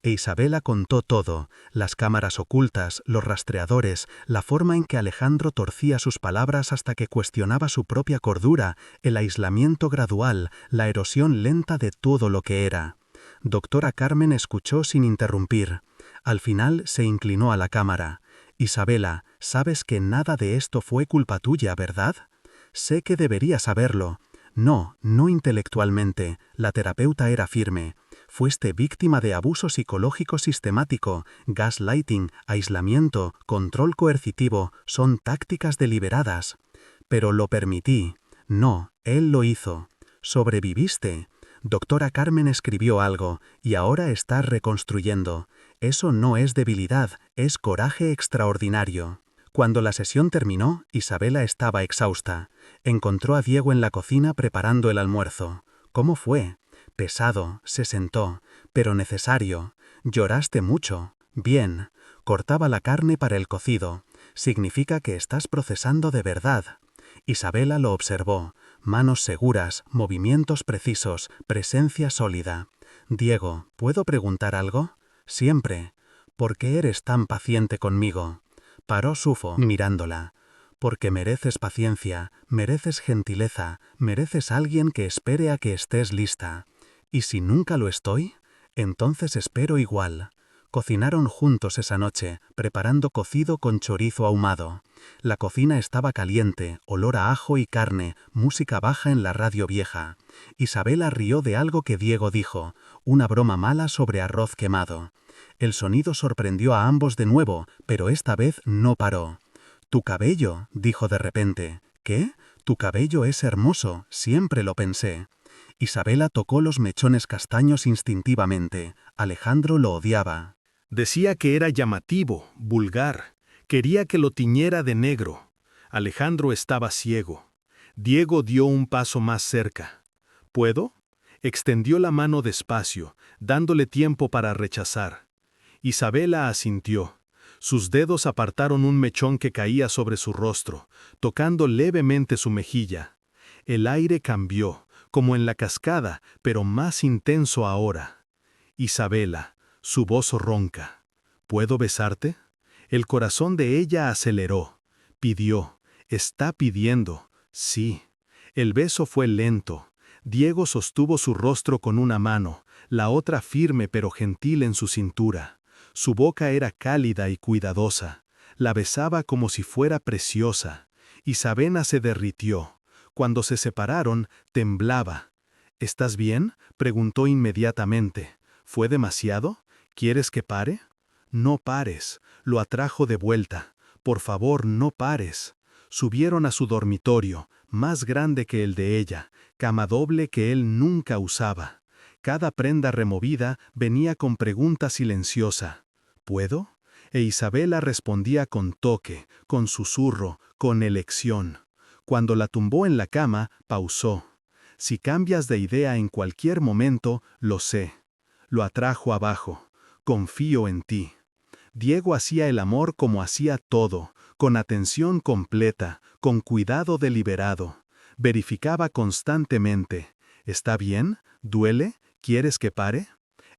Speaker 2: E Isabela contó todo, las cámaras ocultas, los rastreadores, la forma en que Alejandro torcía sus palabras hasta que cuestionaba su propia cordura, el aislamiento gradual, la erosión lenta de todo lo que era. Doctora Carmen escuchó sin interrumpir. Al final se inclinó a la cámara. «Isabela, sabes que nada de esto fue culpa tuya, ¿verdad? Sé que deberías saberlo». «No, no intelectualmente», la terapeuta era firme. «Fuiste víctima de abuso psicológico sistemático, gaslighting, aislamiento, control coercitivo, son tácticas deliberadas». «Pero lo permití». «No, él lo hizo». «Sobreviviste». «Doctora Carmen escribió algo, y ahora estás reconstruyendo». «Eso no es debilidad, es coraje extraordinario». Cuando la sesión terminó, Isabela estaba exhausta. Encontró a Diego en la cocina preparando el almuerzo. «¿Cómo fue?» «Pesado», se sentó, «pero necesario». «¿Lloraste mucho?» «Bien». Cortaba la carne para el cocido. «Significa que estás procesando de verdad». Isabela lo observó. Manos seguras, movimientos precisos, presencia sólida. «Diego, ¿puedo preguntar algo?» «Siempre». «¿Por qué eres tan paciente conmigo?» Paró Sufo, mirándola. «Porque mereces paciencia, mereces gentileza, mereces alguien que espere a que estés lista. ¿Y si nunca lo estoy? Entonces espero igual». Cocinaron juntos esa noche, preparando cocido con chorizo ahumado. La cocina estaba caliente, olor a ajo y carne, música baja en la radio vieja. Isabela rió de algo que Diego dijo, una broma mala sobre arroz quemado. El sonido sorprendió a ambos de nuevo, pero esta vez no paró. «Tu cabello», dijo de repente. «¿Qué? Tu cabello es hermoso, siempre lo pensé». Isabela tocó los mechones castaños instintivamente. Alejandro lo odiaba.
Speaker 1: Decía que era llamativo, vulgar. Quería que lo tiñera de negro. Alejandro estaba ciego. Diego dio un paso más cerca. ¿Puedo? Extendió la mano despacio, dándole tiempo para rechazar. Isabela asintió. Sus dedos apartaron un mechón que caía sobre su rostro, tocando levemente su mejilla. El aire cambió, como en la cascada, pero más intenso ahora. «Isabela», su voz ronca. «¿Puedo besarte?» El corazón de ella aceleró. Pidió. Está pidiendo. Sí. El beso fue lento. Diego sostuvo su rostro con una mano, la otra firme pero gentil en su cintura. Su boca era cálida y cuidadosa. La besaba como si fuera preciosa. Isabela se derritió. Cuando se separaron, temblaba. «¿Estás bien?», preguntó inmediatamente. «¿Fue demasiado? ¿Quieres que pare?» «No pares», lo atrajo de vuelta. «Por favor, no pares». Subieron a su dormitorio, más grande que el de ella, cama doble que él nunca usaba. Cada prenda removida venía con pregunta silenciosa. «¿Puedo?». E Isabela respondía con toque, con susurro, con elección. Cuando la tumbó en la cama, pausó. «Si cambias de idea en cualquier momento, lo sé». Lo atrajo abajo. «Confío en ti». Diego hacía el amor como hacía todo, con atención completa, con cuidado deliberado. Verificaba constantemente. «¿Está bien? ¿Duele? ¿Quieres que pare?».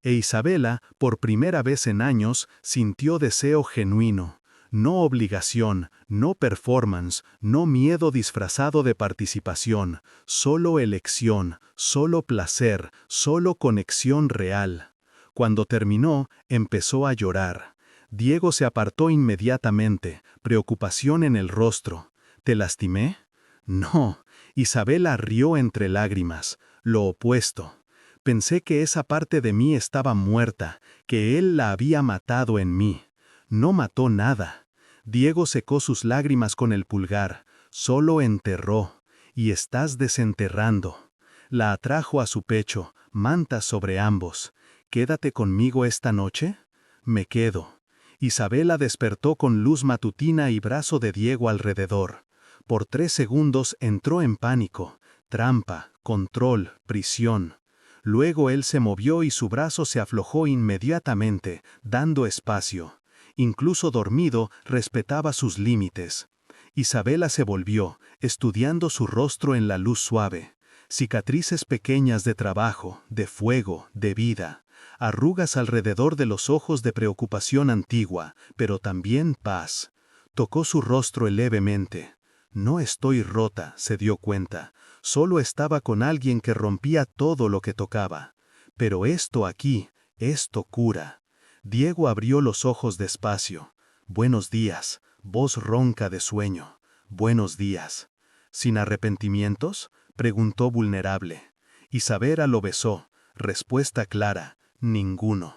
Speaker 1: E Isabela, por primera vez en años, sintió deseo genuino. No obligación, no performance, no miedo disfrazado de participación, solo elección, solo placer, solo conexión real. Cuando terminó, empezó a llorar. Diego se apartó inmediatamente, preocupación en el rostro. «¿Te lastimé?». «No». Isabela rió entre lágrimas. «Lo opuesto. Pensé que esa parte de mí estaba muerta, que él la había matado en mí. No mató nada». Diego secó sus lágrimas con el pulgar. «Solo enterró. Y estás desenterrando». La atrajo a su pecho, mantas sobre ambos. «¿Quédate conmigo esta noche?». «Me quedo». Isabela despertó con luz matutina y brazo de Diego alrededor. Por 3 segundos entró en pánico. Trampa, control, prisión. Luego él se movió y su brazo se aflojó inmediatamente, dando espacio. Incluso dormido, respetaba sus límites. Isabela se volvió, estudiando su rostro en la luz suave. Cicatrices pequeñas de trabajo, de fuego, de vida.
Speaker 2: arrugas alrededor de los ojos de preocupación antigua, pero también paz. Tocó su rostro levemente. No estoy rota, se dio cuenta. Solo estaba con alguien que rompía todo lo que tocaba. Pero esto aquí, esto cura. Diego abrió los ojos despacio. Buenos días, voz ronca de sueño. Buenos días. ¿Sin arrepentimientos?, preguntó vulnerable. Isabela lo besó. Respuesta clara, ninguno.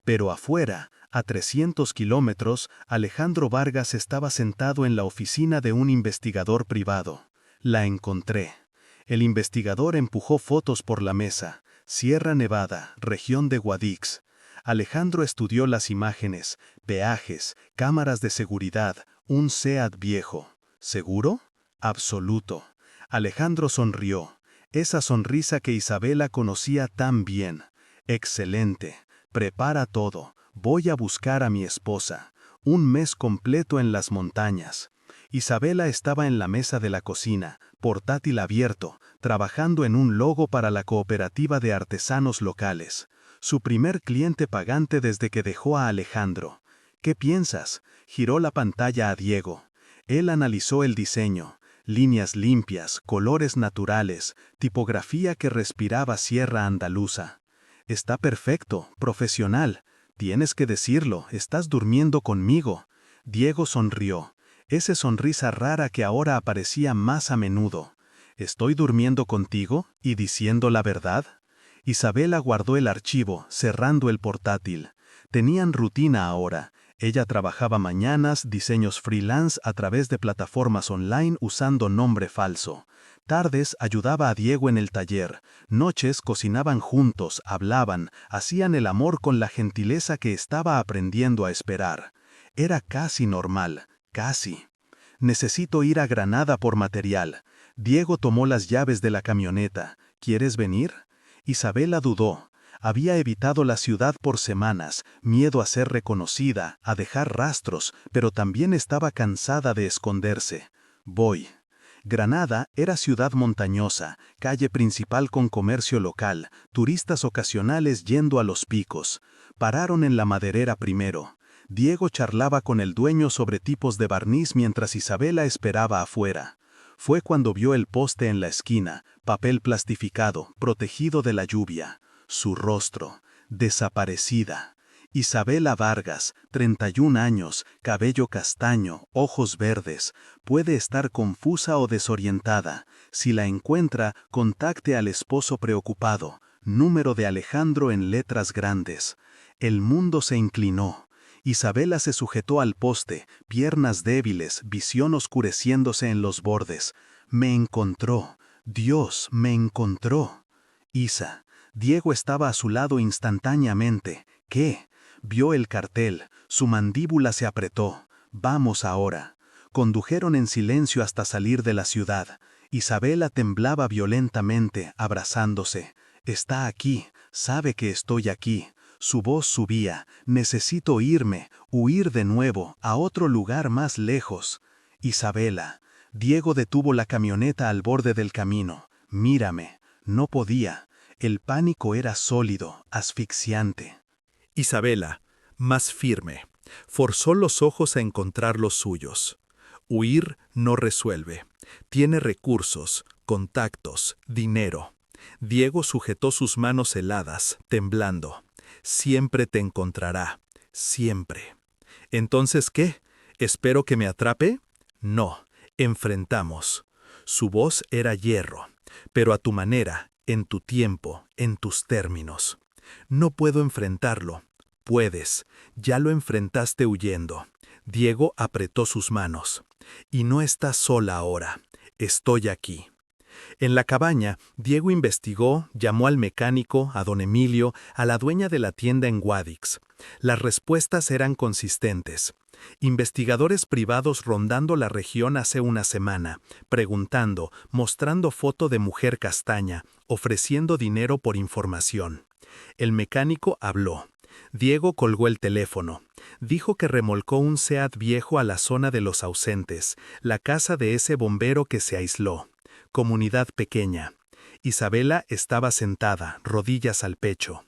Speaker 2: Pero afuera, a 300 kilómetros, Alejandro Vargas estaba sentado en la oficina de un investigador privado. La encontré. El investigador empujó fotos por la mesa. Sierra Nevada, región de Guadix. Alejandro estudió las imágenes, peajes, cámaras de seguridad, un SEAT viejo. ¿Seguro? Absoluto. Alejandro sonrió. Esa sonrisa que Isabela conocía tan bien. Excelente. Prepara todo. Voy a buscar a mi esposa. Un mes completo en las montañas. Isabela estaba en la mesa de la cocina, portátil abierto, trabajando en un logo para la cooperativa de artesanos locales. Su primer cliente pagante desde que dejó a Alejandro. ¿Qué piensas?, giró la pantalla a Diego. Él analizó el diseño. Líneas limpias, colores naturales, tipografía que respiraba sierra andaluza. Está perfecto, profesional. Tienes que decirlo, estás durmiendo conmigo. Diego sonrió. Esa sonrisa rara que ahora aparecía más a menudo. ¿Estoy durmiendo contigo y diciendo la verdad? Isabela guardó el archivo, cerrando el portátil. Tenían rutina ahora. Ella trabajaba mañanas, diseños freelance a través de plataformas online usando nombre falso. Tardes ayudaba a Diego en el taller. Noches cocinaban juntos, hablaban, hacían el amor con la gentileza que estaba aprendiendo a esperar. Era casi normal, casi. Necesito ir a Granada por material. Diego tomó las llaves de la camioneta. ¿Quieres venir? Isabela dudó. Había evitado la ciudad por semanas, miedo a ser reconocida, a dejar rastros, pero también estaba cansada de esconderse. Voy. Granada era ciudad montañosa, calle principal con comercio local, turistas ocasionales yendo a los picos. Pararon en la maderera primero. Diego charlaba con el dueño sobre tipos de barniz mientras Isabela esperaba afuera. Fue cuando vio el poste en la esquina, papel plastificado, protegido de la lluvia. Su rostro, desaparecida. Isabela Vargas, 31 años, cabello castaño, ojos verdes. Puede estar confusa o desorientada. Si la encuentra, contacte al esposo preocupado. Número de Alejandro en letras grandes. El mundo se inclinó. Isabela se sujetó al poste, piernas débiles, visión oscureciéndose en los bordes. Me encontró. Dios, me encontró. Isa. Diego estaba a su lado instantáneamente. ¿Qué? Vio el cartel. Su mandíbula se apretó. Vamos ahora. Condujeron en silencio hasta salir de la ciudad. Isabela temblaba violentamente, abrazándose. Está aquí. Sabe que estoy aquí. Su voz subía. Necesito irme, huir de nuevo, a otro lugar más lejos. Isabela. Diego detuvo la camioneta al borde del camino. Mírame. No podía. El pánico era sólido, asfixiante.
Speaker 1: Isabela, más firme, forzó los ojos a encontrar los suyos. Huir no resuelve. Tiene recursos, contactos, dinero. Diego sujetó sus manos heladas, temblando. Siempre te encontrará, siempre. ¿Entonces qué? ¿Espero que me atrape? No, enfrentamos. Su voz era hierro, pero a tu manera, en tu tiempo, en tus términos. No puedo enfrentarlo. Puedes, ya lo enfrentaste huyendo. Diego apretó sus manos. Y no estás sola ahora. Estoy aquí. En la cabaña, Diego investigó, llamó al mecánico, a don Emilio, a la dueña de la tienda en Guadix. Las respuestas eran consistentes. Investigadores privados rondando la región hace una semana, preguntando, mostrando foto de mujer castaña, ofreciendo dinero por información. El mecánico habló. Diego colgó el teléfono. Dijo que remolcó un SEAT viejo a la zona de los ausentes, la casa de ese bombero que se aisló. Comunidad pequeña. Isabela estaba sentada, rodillas al pecho.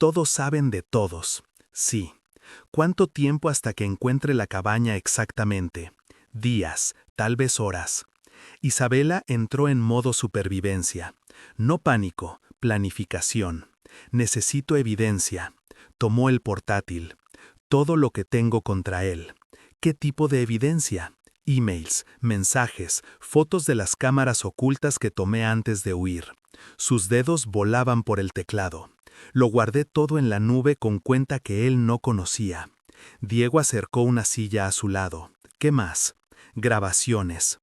Speaker 2: Todos saben de todos. Sí. ¿Cuánto tiempo hasta que encuentre la cabaña exactamente? Días, tal vez horas. Isabela entró en modo supervivencia. No pánico, planificación. Necesito evidencia. Tomó el portátil. Todo lo que tengo contra él. ¿Qué tipo de evidencia? Emails, mensajes, fotos de las cámaras ocultas que tomé antes de huir. Sus dedos volaban por el teclado. Lo guardé todo en la nube con cuenta que él no conocía. Diego acercó una silla a su lado. ¿Qué más? Grabaciones.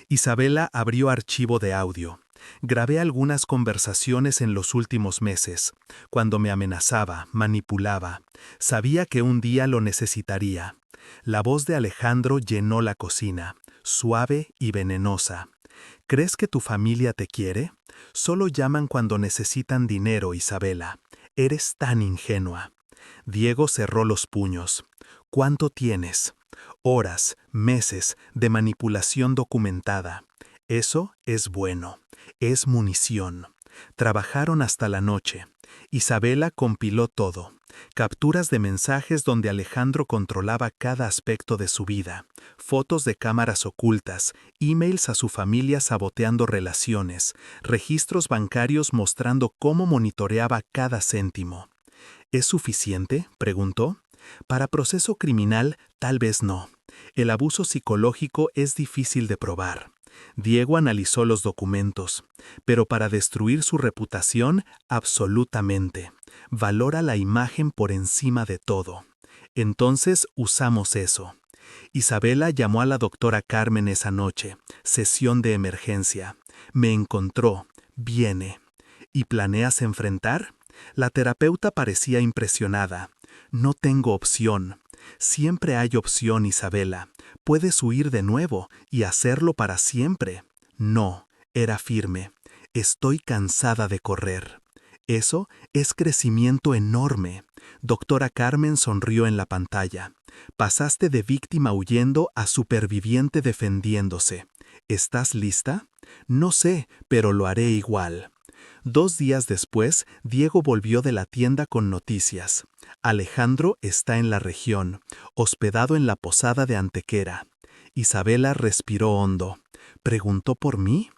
Speaker 2: Isabela abrió archivo de audio. Grabé algunas conversaciones en los últimos meses, cuando me amenazaba, manipulaba. Sabía que un día lo necesitaría. La voz de Alejandro llenó la cocina, suave y venenosa. ¿Crees que tu familia te quiere? Solo llaman cuando necesitan dinero, Isabela. Eres tan ingenua. Diego cerró los puños. ¿Cuánto tienes? Horas, meses de manipulación documentada. Eso es bueno. Es munición. Trabajaron hasta la noche. Isabela compiló todo. Capturas de mensajes donde Alejandro controlaba cada aspecto de su vida, fotos de cámaras ocultas, emails a su familia saboteando relaciones, registros bancarios mostrando cómo monitoreaba cada céntimo. ¿Es suficiente?, preguntó. Para proceso criminal, tal vez no. El abuso psicológico es difícil de probar. Diego analizó los documentos, pero para destruir su reputación, absolutamente. Valora la imagen por encima de todo. Entonces usamos eso. Isabela llamó a la doctora Carmen esa noche, sesión de emergencia. Me encontró, viene. ¿Y planeas enfrentar? La terapeuta parecía impresionada. No tengo opción. Siempre hay opción, Isabela. Puedes huir de nuevo y hacerlo para siempre. No, era firme. Estoy cansada de correr. Eso es crecimiento enorme. Doctora Carmen sonrió en la pantalla. Pasaste de víctima huyendo a superviviente defendiéndose. ¿Estás lista? No sé, pero lo haré igual. 2 días después, Diego volvió de la tienda con noticias. Alejandro está en la región, hospedado en la posada de Antequera. Isabela respiró hondo. ¿Preguntó por mí?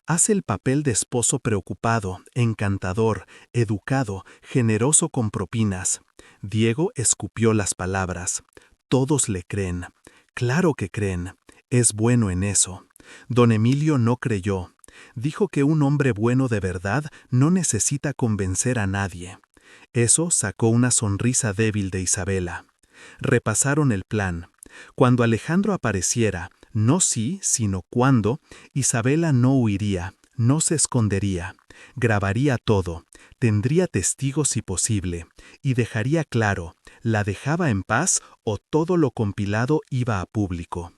Speaker 2: Hace el papel de esposo preocupado, encantador, educado, generoso con propinas. Diego escupió las palabras. Todos le creen. Claro que creen. Es bueno en eso. Don Emilio no creyó. Dijo que un hombre bueno de verdad no necesita convencer a nadie. Eso sacó una sonrisa débil de Isabela. Repasaron el plan. Cuando Alejandro apareciera, no si, sino cuándo, Isabela no huiría, no se escondería. Grabaría todo, tendría testigos si posible, y dejaría claro, ¿la dejaba en paz o todo lo compilado iba a público?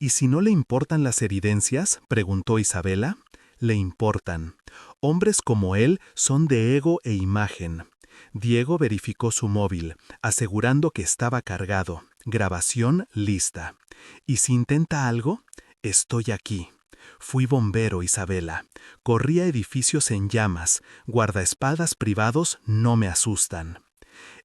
Speaker 2: ¿Y si no le importan las evidencias?, preguntó Isabela. Le importan. Hombres como él son de ego e imagen. Diego verificó su móvil, asegurando que estaba cargado. Grabación lista. ¿Y si intenta algo? Estoy aquí. Fui bombero, Isabela. Corrí a edificios en llamas. Guardaespaldas privados no me asustan.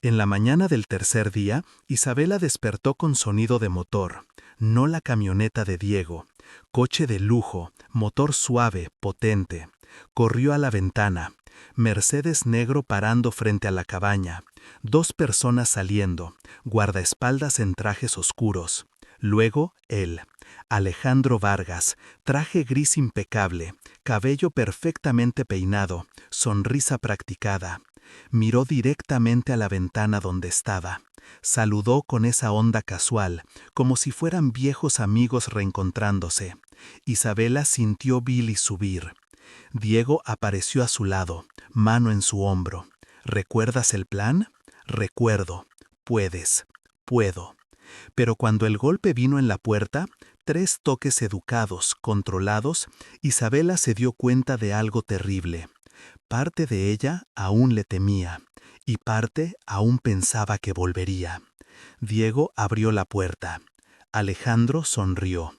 Speaker 2: En la mañana del tercer día, Isabela despertó con sonido de motor. No la camioneta de Diego. Coche de lujo, motor suave, potente. Corrió a la ventana. Mercedes negro parando frente a la cabaña. 2 personas saliendo, guardaespaldas en trajes oscuros. Luego, él, Alejandro Vargas, traje gris impecable, cabello perfectamente peinado, sonrisa practicada. Miró directamente a la ventana donde estaba. Saludó con esa onda casual, como si fueran viejos amigos reencontrándose. Isabela sintió Billy subir. Diego apareció a su lado, mano en su hombro. ¿Recuerdas el plan? Recuerdo. Puedes. Puedo. Pero cuando el golpe vino en la puerta, 3 toques educados, controlados, Isabela se dio cuenta de algo terrible. Parte de ella aún le temía, y parte aún pensaba que volvería. Diego abrió la puerta. Alejandro sonrió.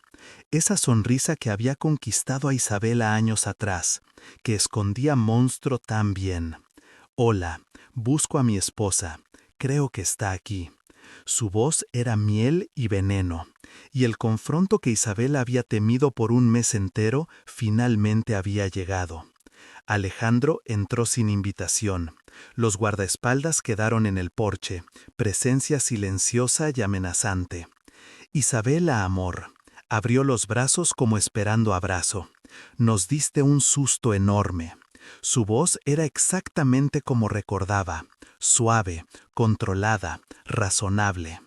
Speaker 2: Esa sonrisa que había conquistado a Isabela años atrás, que escondía monstruo tan bien. Hola, busco a mi esposa. Creo que está aquí. Su voz era miel y veneno, y el confronto que Isabela había temido por un mes entero finalmente había llegado. Alejandro entró sin invitación. Los guardaespaldas quedaron en el porche, presencia silenciosa y amenazante. Isabela, amor, abrió los brazos como esperando abrazo. Nos diste un susto enorme. Su voz era exactamente como recordaba, suave, controlada, razonable.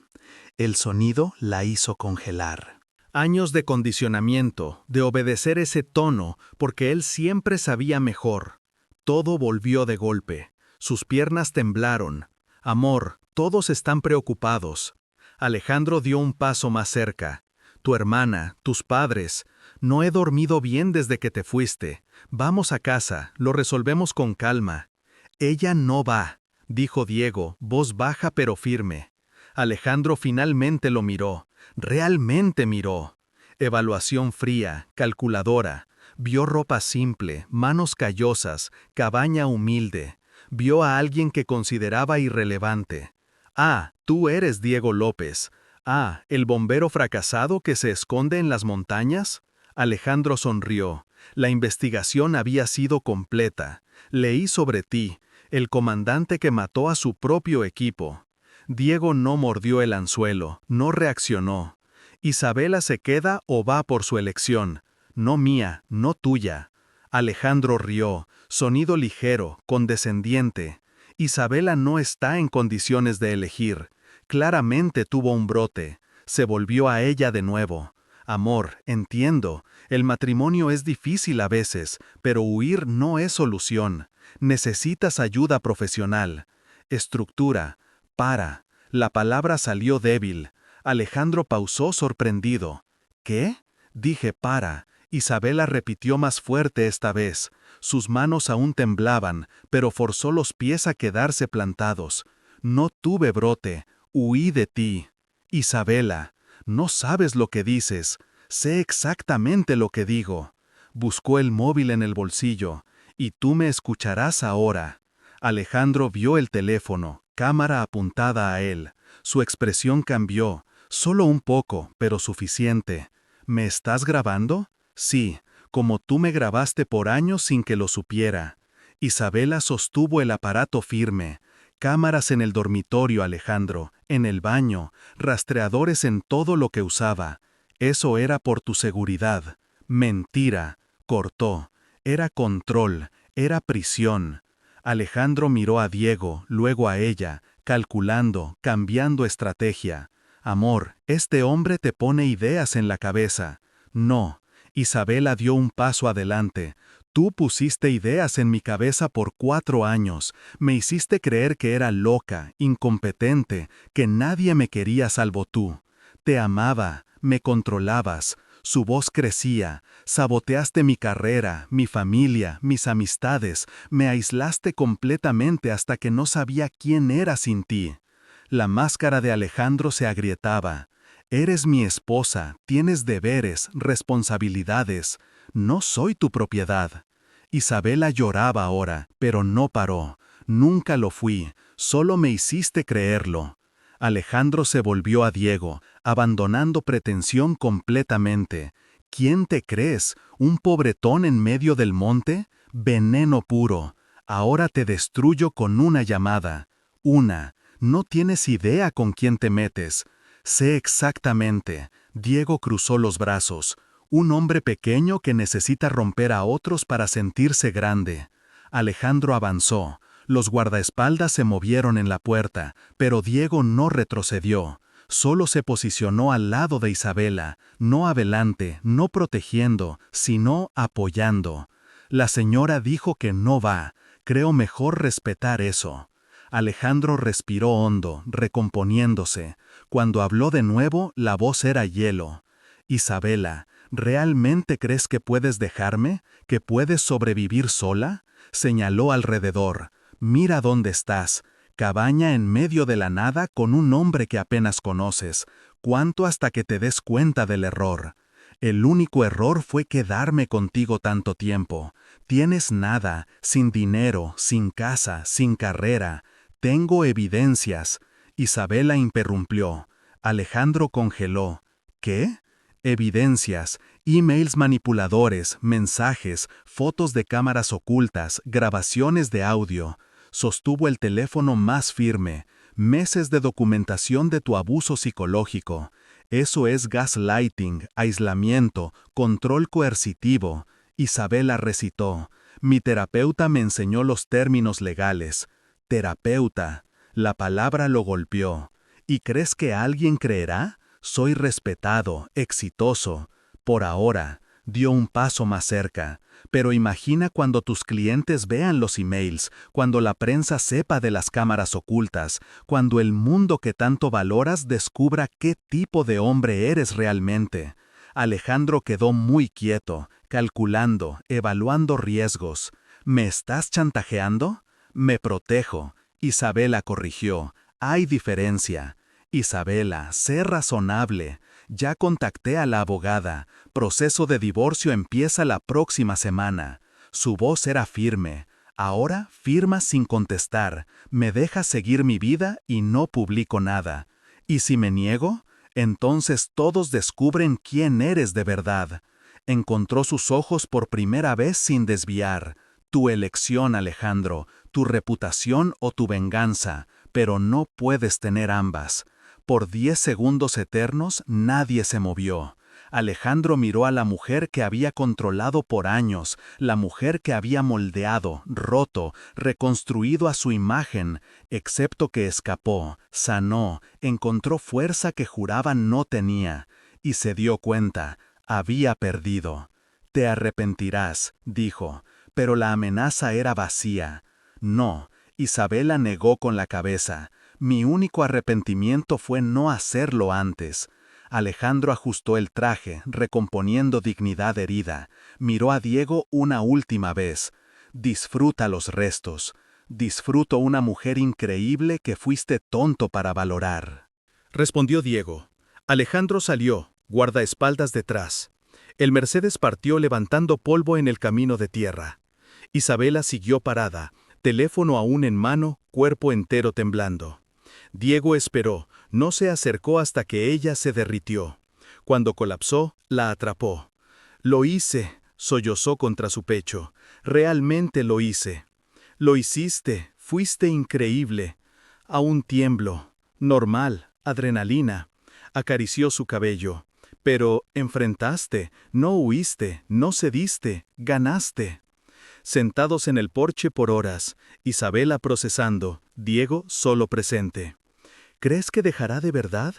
Speaker 2: El sonido la hizo congelar.
Speaker 1: Años de condicionamiento, de obedecer ese tono, porque él siempre sabía mejor. Todo volvió de golpe. Sus piernas temblaron. Amor, todos están preocupados. Alejandro dio un paso más cerca. Tu hermana, tus padres. No he dormido bien desde que te fuiste. Vamos a casa, lo resolvemos con calma. Ella no va, dijo Diego, voz baja pero firme. Alejandro finalmente lo miró. Realmente miró. Evaluación fría, calculadora. Vio ropa simple, manos callosas, cabaña humilde. Vio a alguien que consideraba irrelevante. Ah, tú eres Diego López. Ah, el bombero fracasado que se esconde en las montañas. Alejandro sonrió. La investigación había sido completa. Leí sobre ti, el comandante que mató a su propio equipo. Diego no mordió el anzuelo, no reaccionó. Isabela se queda o va por su elección, no mía, no tuya. Alejandro rió, sonido ligero, condescendiente. Isabela no está en condiciones de elegir. Claramente tuvo un brote. Se volvió a ella de nuevo. Amor, entiendo, el matrimonio es difícil a veces, pero huir no es solución. Necesitas ayuda profesional. Estructura. Para. La palabra salió débil. Alejandro pausó sorprendido. ¿Qué? Dije para. Isabela repitió más fuerte esta vez. Sus manos aún temblaban, pero forzó los pies a quedarse plantados. No tuve brote. Huí de ti. Isabela, no sabes lo que dices. Sé exactamente lo que digo. Buscó el móvil en el bolsillo. Y tú me escucharás ahora. Alejandro vio el teléfono, cámara apuntada a él. Su expresión cambió, solo un poco, pero suficiente. ¿Me estás grabando? Sí, como tú me grabaste por años sin que lo supiera. Isabela sostuvo el aparato firme. Cámaras en el dormitorio, Alejandro, en el baño, rastreadores en todo lo que usaba. Eso era por tu seguridad. Mentira. Cortó. Era control, era prisión. Alejandro miró a Diego, luego a ella, calculando, cambiando estrategia. Amor, este hombre te pone ideas en la cabeza. No. Isabela dio un paso adelante. Tú pusiste ideas en mi cabeza por 4 años. Me hiciste creer que era loca, incompetente, que nadie me quería salvo tú. Te amaba, me controlabas. Su voz crecía. Saboteaste mi carrera, mi familia, mis amistades. Me aislaste completamente hasta que no sabía quién era sin ti. La máscara de Alejandro se agrietaba. Eres mi esposa, tienes deberes, responsabilidades. No soy tu propiedad. Isabela lloraba ahora, pero no paró. Nunca lo fui, solo me hiciste creerlo. Alejandro se volvió a Diego, abandonando pretensión completamente. ¿Quién te crees? ¿Un pobretón en medio del monte? Veneno puro. Ahora te destruyo con una llamada. Una. No tienes idea con quién te metes. Sé exactamente. Diego cruzó los brazos. Un hombre pequeño que necesita romper a otros para sentirse grande. Alejandro avanzó. Los guardaespaldas se movieron en la puerta, pero Diego no retrocedió. Solo se posicionó al lado de Isabela, no adelante, no protegiendo, sino apoyando. La señora dijo que no va. Creo mejor respetar eso. Alejandro respiró hondo, recomponiéndose. Cuando habló de nuevo, la voz era hielo. Isabela, ¿realmente crees que puedes dejarme? ¿Que puedes sobrevivir sola? Señaló alrededor. Mira dónde estás. Cabaña en medio de la nada con un hombre que apenas conoces. ¿Cuánto hasta que te des cuenta del error?
Speaker 2: El único error fue quedarme contigo tanto tiempo. Tienes nada, sin dinero, sin casa, sin carrera. Tengo evidencias. Isabela interrumpió. Alejandro congeló. ¿Qué? Evidencias, emails manipuladores, mensajes, fotos de cámaras ocultas, grabaciones de audio. Sostuvo el teléfono más firme. Meses de documentación de tu abuso psicológico. Eso es gaslighting, aislamiento, control coercitivo. Isabela recitó. Mi terapeuta me enseñó los términos legales. Terapeuta. La palabra lo golpeó. ¿Y crees que alguien creerá? Soy respetado, exitoso. Por ahora, dio un paso más cerca. Pero imagina cuando tus clientes vean los emails, cuando la prensa sepa de las cámaras ocultas, cuando el mundo que tanto valoras descubra qué tipo de hombre eres realmente. Alejandro quedó muy quieto, calculando, evaluando riesgos. ¿Me estás chantajeando? Me protejo. Isabela corrigió. Hay diferencia. Isabela, sé razonable. Ya contacté a la abogada. Proceso de divorcio empieza la próxima semana. Su voz era firme. Ahora firma sin contestar. Me deja seguir mi vida y no publico nada. ¿Y si me niego? Entonces todos descubren quién eres de verdad. Encontró sus ojos por primera vez sin desviar. Tu elección, Alejandro, tu reputación o tu venganza, pero no puedes tener ambas. Por 10 segundos eternos nadie se movió. Alejandro miró a la mujer que había controlado por años, la mujer que había moldeado, roto, reconstruido a su imagen, excepto que escapó, sanó, encontró fuerza que juraba no tenía, y se dio cuenta, había perdido. Te arrepentirás, dijo, pero la amenaza era vacía. No, Isabela negó con la cabeza. Mi único arrepentimiento fue no hacerlo antes. Alejandro ajustó el traje, recomponiendo dignidad herida. Miró a Diego una última vez. Disfruta los restos. Disfruto una mujer increíble que fuiste tonto para valorar.
Speaker 1: Respondió Diego. Alejandro salió, guardaespaldas detrás. El Mercedes partió levantando polvo en el camino de tierra. Isabela siguió parada, teléfono aún en mano, cuerpo entero temblando. Diego esperó, no se acercó hasta que ella se derritió. Cuando colapsó, la atrapó. Lo hice, sollozó contra su pecho. Realmente lo hice. Lo hiciste, fuiste increíble. Aún tiemblo. Normal, adrenalina. Acarició su cabello. Pero enfrentaste, no huiste, no cediste, ganaste. Sentados en el porche por horas, Isabela procesando, Diego solo presente. ¿Crees que dejará de verdad?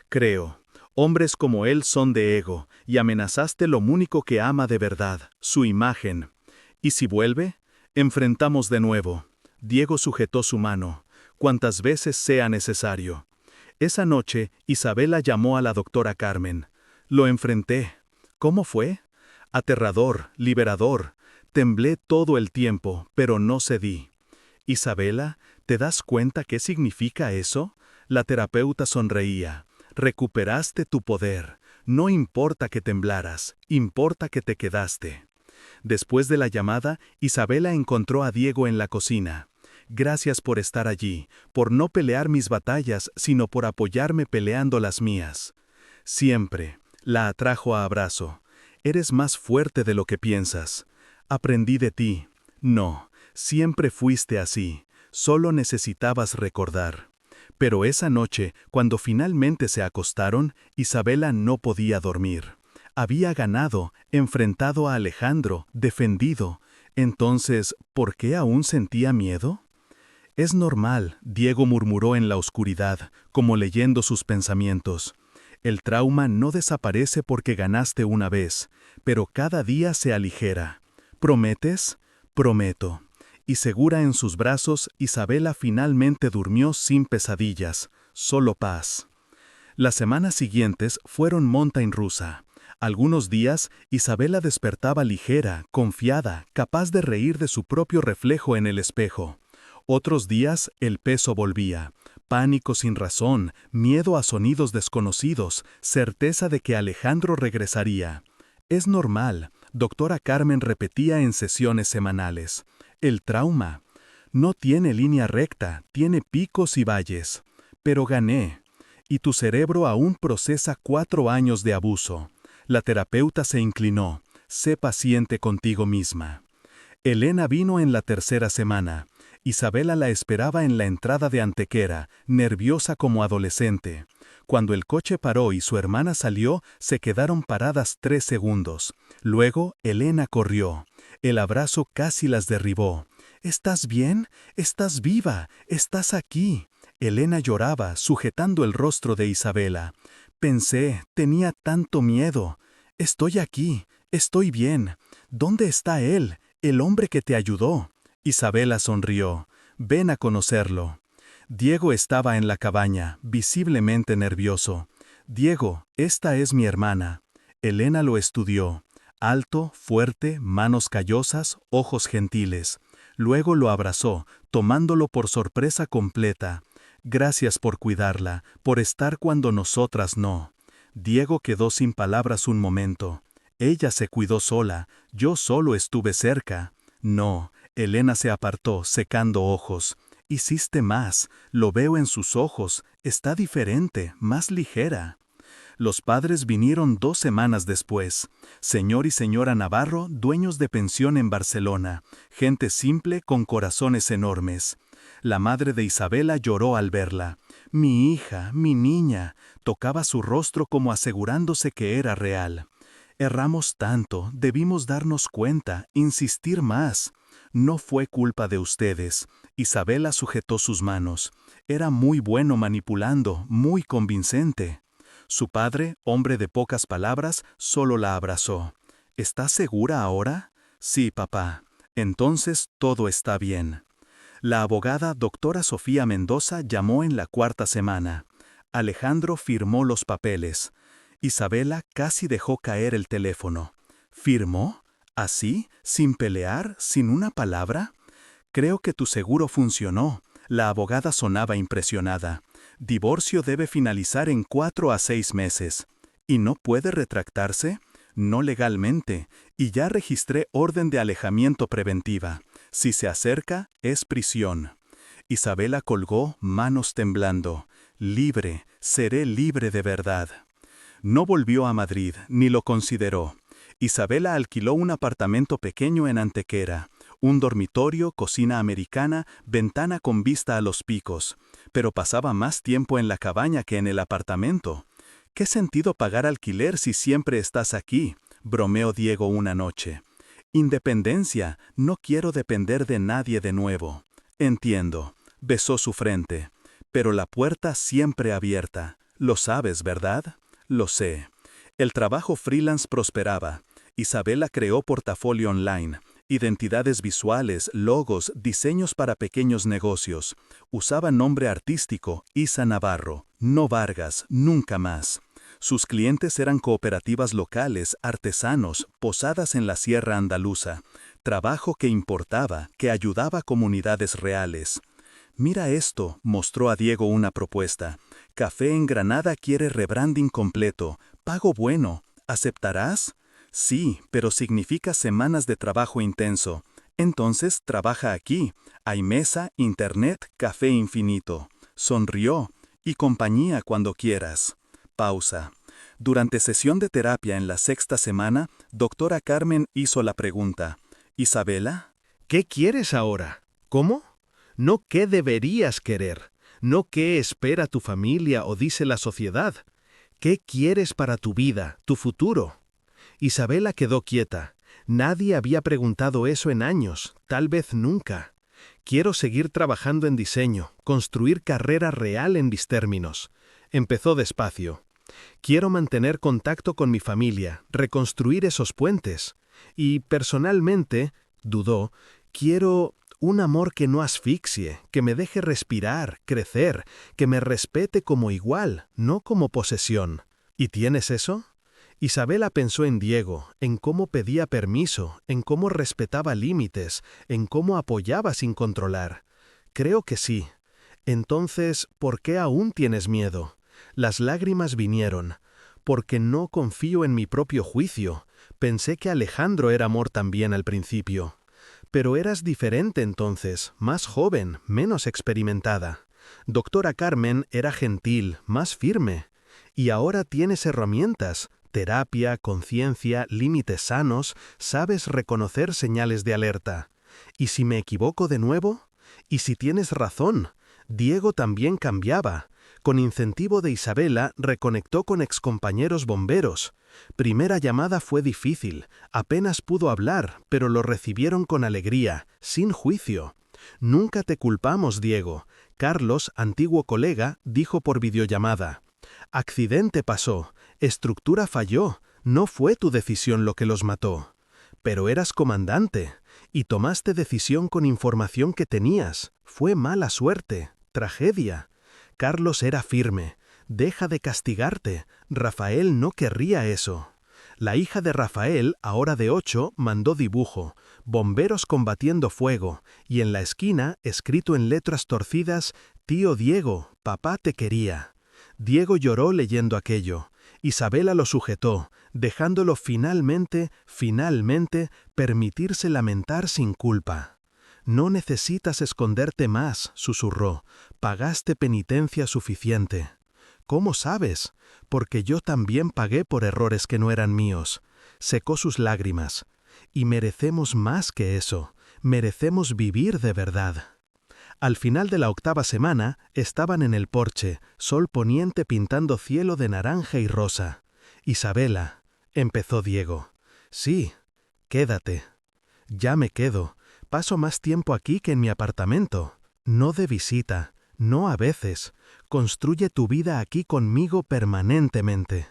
Speaker 1: Creo. Hombres como él son de ego, y amenazaste lo único que ama de verdad, su imagen. ¿Y si vuelve? Enfrentamos de nuevo. Diego sujetó su mano, cuantas veces sea necesario. Esa noche, Isabela llamó a la doctora Carmen. Lo enfrenté. ¿Cómo fue? Aterrador, liberador. Temblé todo el tiempo, pero no cedí. Isabela, ¿te das cuenta qué significa eso? La terapeuta sonreía. Recuperaste tu poder. No importa que temblaras, importa que te quedaste. Después de la llamada, Isabela encontró a Diego en la cocina. Gracias por estar allí, por no pelear mis batallas, sino por apoyarme peleando las mías. Siempre, la atrajo a abrazo. Eres más fuerte de lo que piensas. Aprendí de ti. No, siempre fuiste así. Solo necesitabas recordar. Pero esa noche, cuando finalmente se acostaron, Isabela no podía dormir. Había ganado, enfrentado a Alejandro, defendido. Entonces, ¿por qué aún sentía miedo? Es normal, Diego murmuró en la oscuridad, como leyendo sus pensamientos. El trauma no desaparece porque ganaste una vez, pero cada día se aligera. ¿Prometes? Prometo. Y segura en sus brazos, Isabela finalmente durmió sin pesadillas, solo paz. Las semanas siguientes fueron montaña-rusa. Algunos días, Isabela despertaba ligera, confiada, capaz de reír de su propio reflejo en el espejo. Otros días, el peso volvía. Pánico sin razón, miedo a sonidos desconocidos, certeza de que Alejandro regresaría.
Speaker 2: Es normal, doctora Carmen repetía en sesiones semanales. El trauma no tiene línea recta, tiene picos y valles. Pero gané. Y tu cerebro aún procesa 4 años de abuso. La terapeuta se inclinó. Sé paciente contigo misma. Elena vino en la tercera semana. Isabela la esperaba en la entrada de Antequera, nerviosa como adolescente. Cuando el coche paró y su hermana salió, se quedaron paradas 3 segundos. Luego, Elena corrió. El abrazo casi las derribó. ¿Estás bien? ¿Estás viva? ¿Estás aquí? Elena lloraba, sujetando el rostro de Isabela. Pensé, tenía tanto miedo. Estoy aquí, estoy bien. ¿Dónde está él, el hombre que te ayudó? Isabela sonrió. Ven a conocerlo. Diego estaba en la cabaña, visiblemente nervioso. Diego, esta es mi hermana. Elena lo estudió. Alto, fuerte, manos callosas, ojos gentiles. Luego lo abrazó, tomándolo por sorpresa completa. Gracias por cuidarla, por estar cuando nosotras no. Diego quedó sin palabras un momento. Ella se cuidó sola, yo solo estuve cerca. No, Elena se apartó, secando ojos. Hiciste más, lo veo en sus ojos, está diferente, más ligera. Los padres vinieron 2 semanas después. Señor y señora Navarro, dueños de pensión en Barcelona, gente simple con corazones enormes. La madre de Isabela lloró al verla. Mi hija, mi niña, tocaba su rostro como asegurándose que era real. Erramos tanto, debimos darnos cuenta, insistir más. No fue culpa de ustedes. Isabela sujetó sus manos. Era muy bueno manipulando, muy convincente. Su padre, hombre de pocas palabras, solo la abrazó. ¿Estás segura ahora? Sí, papá. Entonces todo está bien. La abogada doctora Sofía Mendoza llamó en la 4ª semana. Alejandro firmó los papeles. Isabela casi dejó caer el teléfono. ¿Firmó? ¿Así? ¿Sin pelear? ¿Sin una palabra? Creo que tu seguro funcionó. La abogada sonaba impresionada. Divorcio debe finalizar en 4 a 6 meses. ¿Y no puede retractarse? No legalmente. Y ya registré orden de alejamiento preventiva. Si se acerca, es prisión. Isabela colgó, manos temblando. Libre, seré libre de verdad. No volvió a Madrid, ni lo consideró. Isabela alquiló un apartamento pequeño en Antequera. Un dormitorio, cocina americana, ventana con vista a los picos. Pero pasaba más tiempo en la cabaña que en el apartamento. ¿Qué sentido pagar alquiler si siempre estás aquí?, bromeó Diego una noche. Independencia, no quiero depender de nadie de nuevo. Entiendo. Besó su frente. Pero la puerta siempre abierta. Lo sabes, ¿verdad? Lo sé. El trabajo freelance prosperaba. Isabela creó portafolio online. Identidades visuales, logos, diseños para pequeños negocios. Usaba nombre artístico, Isa Navarro, no Vargas, nunca más. Sus clientes eran cooperativas locales, artesanos, posadas en la Sierra Andaluza. Trabajo que importaba, que ayudaba a comunidades reales. Mira esto, mostró a Diego una propuesta. Café en Granada quiere rebranding completo, pago bueno, ¿aceptarás? Sí, pero significa semanas de trabajo intenso. Entonces trabaja aquí. Hay mesa, internet, café infinito. Sonrió. Y compañía cuando quieras. Pausa. Durante sesión de terapia en la 6ª semana, doctora Carmen hizo la pregunta. ¿Isabela?
Speaker 1: ¿Qué quieres ahora? ¿Cómo? No qué deberías querer, no qué espera tu familia o dice la sociedad. ¿Qué quieres para tu vida, tu futuro? Isabela quedó quieta. Nadie había preguntado eso en años, tal vez nunca. Quiero seguir trabajando en diseño, construir carrera real en mis términos. Empezó despacio. Quiero mantener contacto con mi familia, reconstruir esos puentes. Y personalmente, dudó, quiero un amor que no asfixie, que me deje respirar, crecer, que me respete como igual, no como posesión. ¿Y tienes eso? Isabela pensó en Diego, en cómo pedía permiso, en cómo respetaba límites, en cómo apoyaba sin controlar. Creo que sí. Entonces, ¿por qué aún tienes miedo? Las lágrimas vinieron. Porque no confío en mi propio juicio, Pensé que Alejandro era amor también al principio. Pero eras diferente entonces, más joven, menos experimentada. Doctora Carmen era gentil, más firme. Y ahora tienes herramientas, terapia, conciencia, límites sanos, sabes reconocer señales de alerta. ¿Y si me equivoco de nuevo? ¿Y si tienes razón? Diego también cambiaba. Con incentivo de Isabela, reconectó con excompañeros bomberos. Primera llamada fue difícil, apenas pudo hablar, pero lo recibieron con alegría, sin juicio. Nunca te culpamos, Diego. Carlos, antiguo colega, dijo por videollamada. Accidente pasó, estructura falló, no fue tu decisión lo que los mató. Pero eras comandante, y tomaste decisión con información que tenías. Fue mala suerte, tragedia. Carlos era firme. Deja de castigarte. Rafael no querría eso. La hija de Rafael, ahora de 8, mandó dibujo, bomberos combatiendo fuego, y en la esquina, escrito en letras torcidas, «Tío Diego, papá te quería». Diego lloró leyendo aquello. Isabela lo sujetó, dejándolo finalmente, permitirse lamentar sin culpa. «No necesitas esconderte más», susurró. «Pagaste penitencia suficiente». «¿Cómo sabes?» «Porque yo también pagué por errores que no eran míos». Secó sus lágrimas. «Y merecemos más que eso. Merecemos vivir de verdad». Al final de la 8ª semana, estaban en el porche, sol poniente pintando cielo de naranja y rosa. «Isabela», empezó Diego. «Sí, quédate». «Ya me quedo. Paso más tiempo aquí que en mi apartamento». «No de visita, no a veces. Construye tu vida aquí conmigo permanentemente».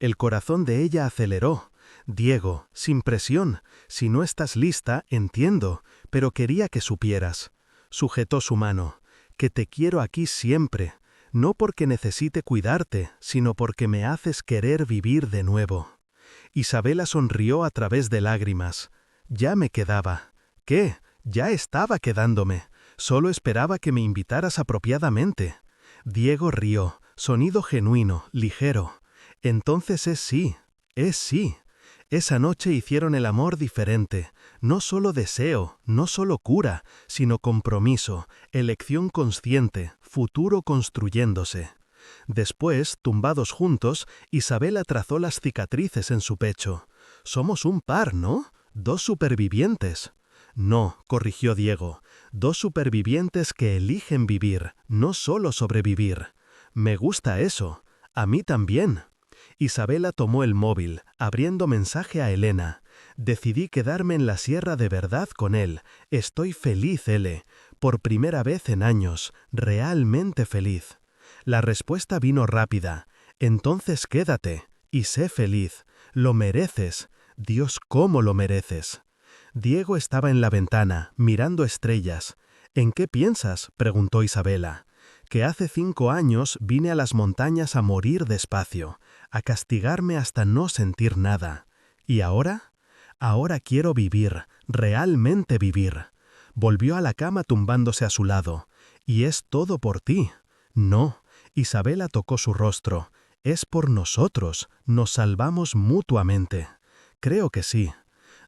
Speaker 1: El corazón de ella aceleró. «Diego, sin presión. Si no estás lista, entiendo, pero quería que supieras». Sujetó su mano. «Que te quiero aquí siempre. No porque necesite cuidarte, sino porque me haces querer vivir de nuevo». Isabela sonrió a través de lágrimas. «Ya me quedaba». «¿Qué? Ya estaba quedándome. Solo esperaba que me invitaras apropiadamente». Diego rió, sonido genuino, ligero. «Entonces es sí, es sí». Esa noche hicieron el amor diferente. No solo deseo, no solo cura, sino compromiso, elección consciente, futuro construyéndose. Después, tumbados juntos, Isabela trazó las cicatrices en su pecho. «Somos un par, ¿no? 2 supervivientes». «No», corrigió Diego, «2 supervivientes que eligen vivir, no solo sobrevivir». «Me gusta eso. A mí también». Isabela tomó el móvil, abriendo mensaje a Elena. «Decidí quedarme en la sierra de verdad con él. Estoy feliz, Ele. Por primera vez en años. Realmente feliz». La respuesta vino rápida. «Entonces quédate. Y sé feliz. Lo mereces. Dios, cómo lo mereces». Diego estaba en la ventana, mirando estrellas. «¿En qué piensas?», preguntó Isabela. «Que hace 5 años vine a las montañas a morir despacio, a castigarme hasta no sentir nada. ¿Y ahora? Ahora quiero vivir, realmente vivir». Volvió a la cama tumbándose a su lado. «¿Y es todo por ti?» «No». Isabela tocó su rostro. «Es por nosotros. Nos salvamos mutuamente». «Creo que sí».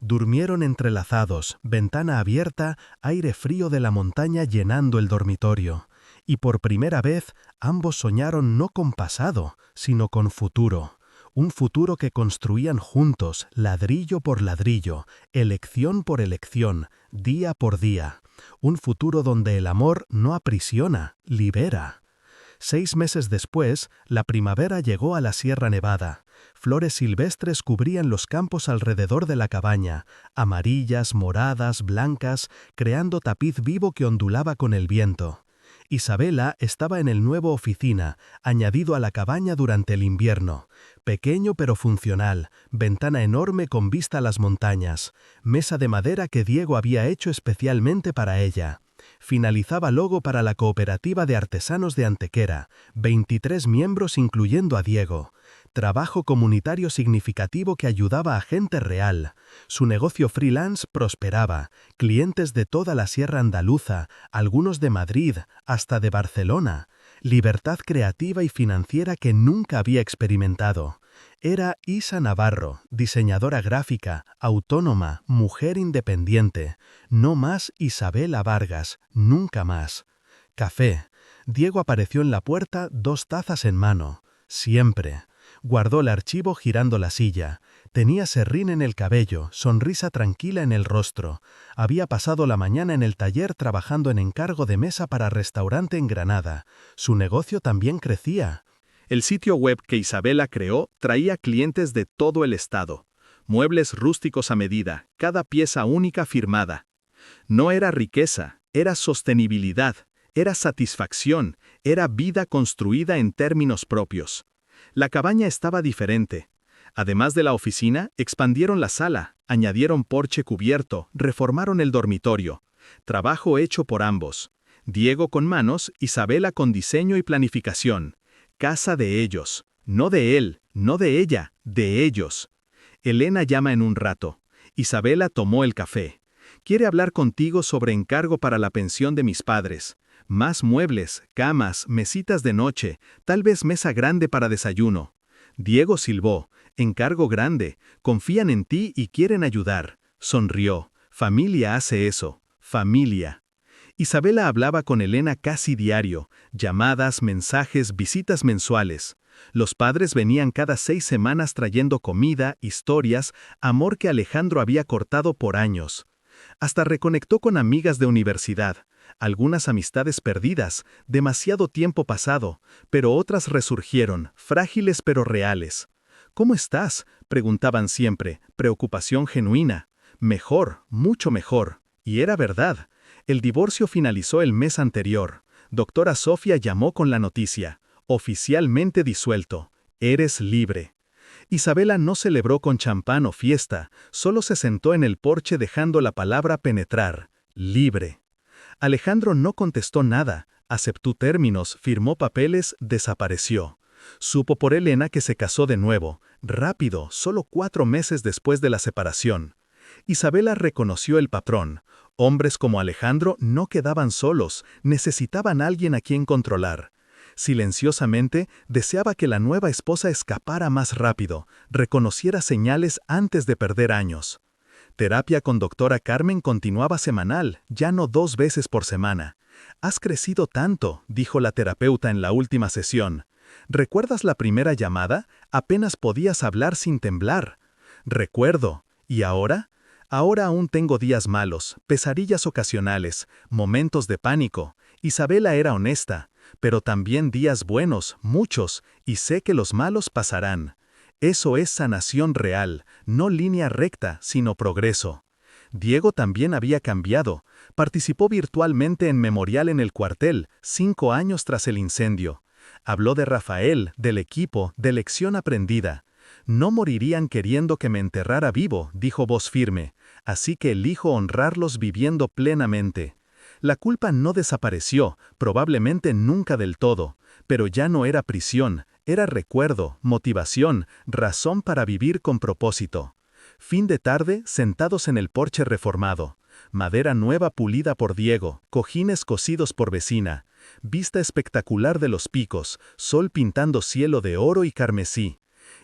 Speaker 1: Durmieron entrelazados, ventana abierta, aire frío de la montaña llenando el dormitorio. Y por primera vez, ambos soñaron no con pasado, sino con futuro. Un futuro que construían juntos, ladrillo por ladrillo, elección por elección, día por día. Un futuro donde el amor no aprisiona, libera. 6 meses después, la primavera llegó a la Sierra Nevada. Flores silvestres cubrían los campos alrededor de la cabaña, amarillas, moradas, blancas, creando tapiz vivo que ondulaba con el viento. Isabela estaba en el nuevo oficina, añadido a la cabaña durante el invierno. Pequeño pero funcional, ventana enorme con vista a las montañas, mesa de madera que Diego había hecho especialmente para ella. Finalizaba logo para la cooperativa de artesanos de Antequera, 23 miembros incluyendo a Diego. Trabajo comunitario significativo que ayudaba a gente real. Su negocio freelance prosperaba, clientes de toda la Sierra Andaluza, algunos de Madrid, hasta de Barcelona. Libertad creativa y financiera que nunca había experimentado.
Speaker 2: Era Isa Navarro, diseñadora gráfica, autónoma, mujer independiente. No más Isabela Vargas, nunca más. Café. Diego apareció en la puerta, 2 tazas en mano. Siempre. Guardó el archivo girando la silla. Tenía serrín en el cabello, sonrisa tranquila en el rostro. Había pasado la mañana en el taller trabajando en encargo de mesa para restaurante en Granada. Su negocio también crecía.
Speaker 1: El sitio web que Isabela creó traía clientes de todo el estado. Muebles rústicos a medida, cada pieza única firmada. No era riqueza, era sostenibilidad, era satisfacción, era vida construida en términos propios. La cabaña estaba diferente. Además de la oficina, expandieron la sala, añadieron porche cubierto, reformaron el dormitorio. Trabajo hecho por ambos. Diego con manos, Isabela con diseño y planificación. Casa de ellos. No de él, no de ella, de ellos. Elena llama en un rato. Isabela tomó el café. Quiere hablar contigo sobre encargo para la pensión de mis padres. Más muebles, camas, mesitas de noche, tal vez mesa grande para desayuno. Diego silbó. Encargo grande. Confían en ti y quieren ayudar. Sonrió. Familia hace eso. Familia. Isabela hablaba con Elena casi diario, llamadas, mensajes, visitas mensuales. Los padres venían cada 6 semanas trayendo comida, historias, amor que Alejandro había cortado por años. Hasta reconectó con amigas de universidad, algunas amistades perdidas, demasiado tiempo pasado, pero otras resurgieron, frágiles pero reales. ¿Cómo estás?, preguntaban siempre, preocupación genuina. Mejor, mucho mejor. Y era verdad. El divorcio finalizó el mes anterior. Doctora Sofía llamó con la noticia. Oficialmente disuelto. Eres libre. Isabela no celebró con champán o fiesta, solo se sentó en el porche dejando la palabra penetrar. Libre. Alejandro no contestó nada, aceptó términos, firmó papeles, desapareció. Supo por Elena que se casó de nuevo, rápido, solo 4 meses después de la separación. Isabela reconoció el patrón. Hombres como Alejandro no quedaban solos, necesitaban a alguien a quien controlar. Silenciosamente, deseaba que la nueva esposa escapara más rápido, reconociera señales antes de perder años. Terapia con doctora Carmen continuaba semanal, ya no 2 veces por semana. «Has crecido tanto», dijo la terapeuta en la última sesión. «¿Recuerdas la primera llamada? Apenas podías hablar sin temblar». «Recuerdo. ¿Y ahora?» «Ahora aún tengo días malos, pesadillas ocasionales, momentos de pánico». Isabela era honesta, pero también días buenos, muchos, y sé que los malos pasarán. Eso es sanación real, no línea recta, sino progreso. Diego también había cambiado. Participó virtualmente en Memorial en el cuartel, 5 años tras el incendio. Habló de Rafael, del equipo, de lección aprendida. «No morirían queriendo que me enterrara vivo», dijo voz firme, «así que elijo honrarlos viviendo plenamente». La culpa no desapareció, probablemente nunca del todo, pero ya no era prisión, era recuerdo, motivación, razón para vivir con propósito. Fin de tarde, sentados en el porche reformado. Madera nueva pulida por Diego, cojines cosidos por vecina. Vista espectacular de los picos, sol pintando cielo de oro y carmesí.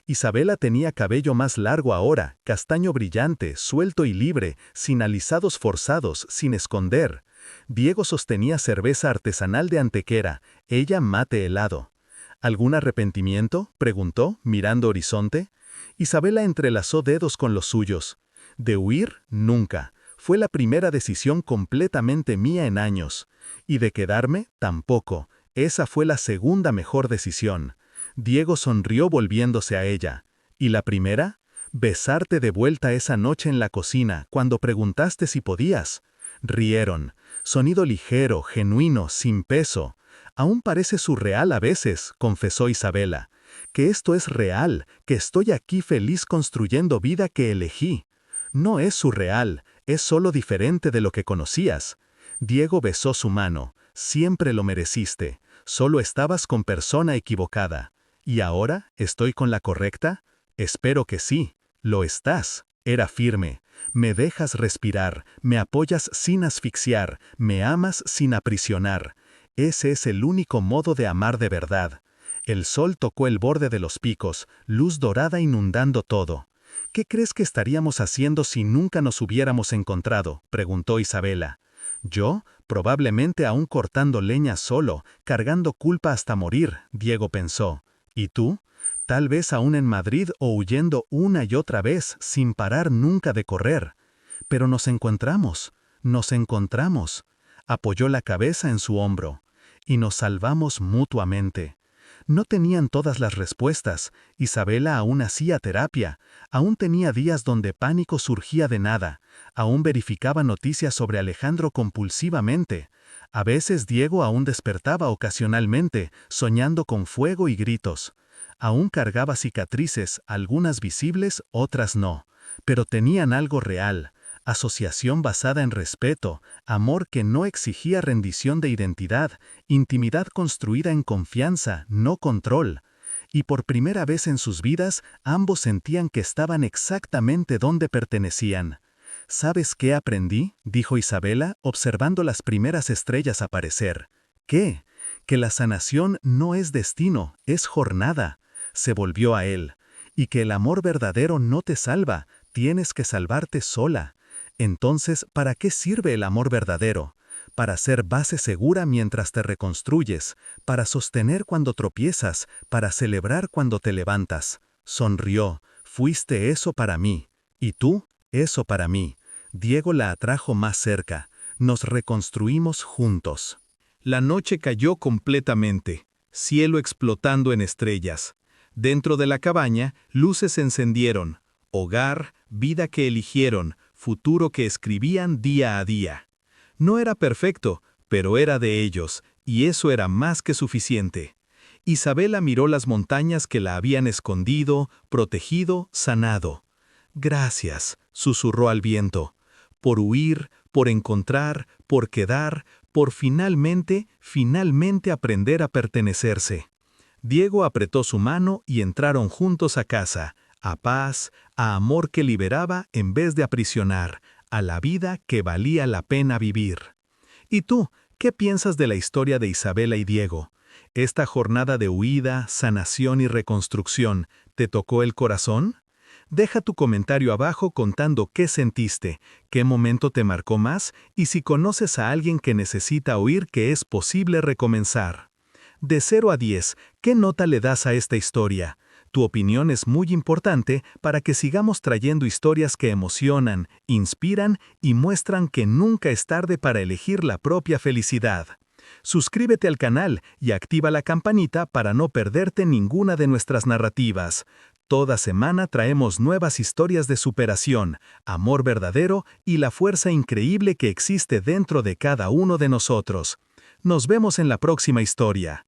Speaker 1: Isabela tenía cabello más largo ahora, castaño brillante, suelto y libre, sin alisados forzados, sin esconder. Diego sostenía cerveza artesanal de Antequera, ella mate helado. ¿Algún arrepentimiento?, preguntó, mirando horizonte. Isabela entrelazó dedos con los suyos. De huir, nunca. Fue la primera decisión completamente mía en años. Y de quedarme, tampoco. Esa fue la segunda mejor decisión. Diego sonrió volviéndose a ella. ¿Y la primera? Besarte de vuelta esa noche en la cocina, cuando preguntaste si podías. Rieron. Sonido ligero, genuino, sin peso. Aún parece surreal a veces, confesó Isabela. Que esto es real, que estoy aquí feliz construyendo vida que elegí. No es surreal, es solo diferente de lo que conocías. Diego besó su mano. Siempre lo mereciste. Solo estabas con persona equivocada. ¿Y ahora estoy con la correcta? Espero que sí. Lo estás. Era firme. Me dejas respirar, me apoyas sin asfixiar, me amas sin aprisionar. Ese es el único modo de amar de verdad.
Speaker 2: El sol tocó el borde de los picos, luz dorada inundando todo. ¿Qué crees que estaríamos haciendo si nunca nos hubiéramos encontrado?, preguntó Isabela. Yo, probablemente aún cortando leña solo, cargando culpa hasta morir, Diego pensó. ¿Y tú? Tal vez aún en Madrid o huyendo una y otra vez, sin parar nunca de correr. Pero nos encontramos. Apoyó la cabeza en su hombro. Y nos salvamos mutuamente. No tenían todas las respuestas. Isabela aún hacía terapia. Aún tenía días donde pánico surgía de nada. Aún verificaba noticias sobre Alejandro compulsivamente. A veces Diego aún despertaba ocasionalmente, soñando con fuego y gritos. Aún cargaba cicatrices, algunas visibles, otras no. Pero tenían algo real. Asociación basada en respeto, amor que no exigía rendición de identidad, intimidad construida en confianza, no control. Y por primera vez en sus vidas, ambos sentían que estaban exactamente donde pertenecían. ¿Sabes qué aprendí?, dijo Isabela, observando las primeras estrellas aparecer. ¿Qué? Que la sanación no es destino, es jornada. Se volvió a él. Y que el amor verdadero no te salva, tienes que salvarte sola. Entonces, ¿para qué sirve el amor verdadero? Para ser base segura mientras te reconstruyes, para sostener cuando tropiezas, para celebrar cuando te levantas. Sonrió. Fuiste eso para mí. ¿Y tú? Eso para mí. Diego la atrajo más cerca. Nos reconstruimos juntos.
Speaker 1: La noche cayó completamente, cielo explotando en estrellas. Dentro de la cabaña, luces se encendieron. Hogar, vida que eligieron, futuro que escribían día a día. No era perfecto, pero era de ellos, y eso era más que suficiente. Isabela miró las montañas que la habían escondido, protegido, sanado. Gracias, susurró al viento, por huir, por encontrar, por quedar, por finalmente aprender a pertenecerse. Diego apretó su mano y entraron juntos a casa, a paz, a amor que liberaba en vez de aprisionar, a la vida que valía la pena vivir. ¿Y tú, qué piensas de la historia de Isabela y Diego? ¿Esta jornada de huida, sanación y reconstrucción te tocó el corazón? Deja tu comentario abajo contando qué sentiste, qué momento te marcó más y si conoces a alguien que necesita oír que es posible recomenzar. De 0 a 10, ¿qué nota le das a esta historia? Tu opinión es muy importante para que sigamos trayendo historias que emocionan, inspiran y muestran que nunca es tarde para elegir la propia felicidad. Suscríbete al canal y activa la campanita para no perderte ninguna de nuestras narrativas. Toda semana traemos nuevas historias de superación, amor verdadero y la fuerza increíble que existe dentro de cada uno de nosotros. Nos vemos en la próxima historia.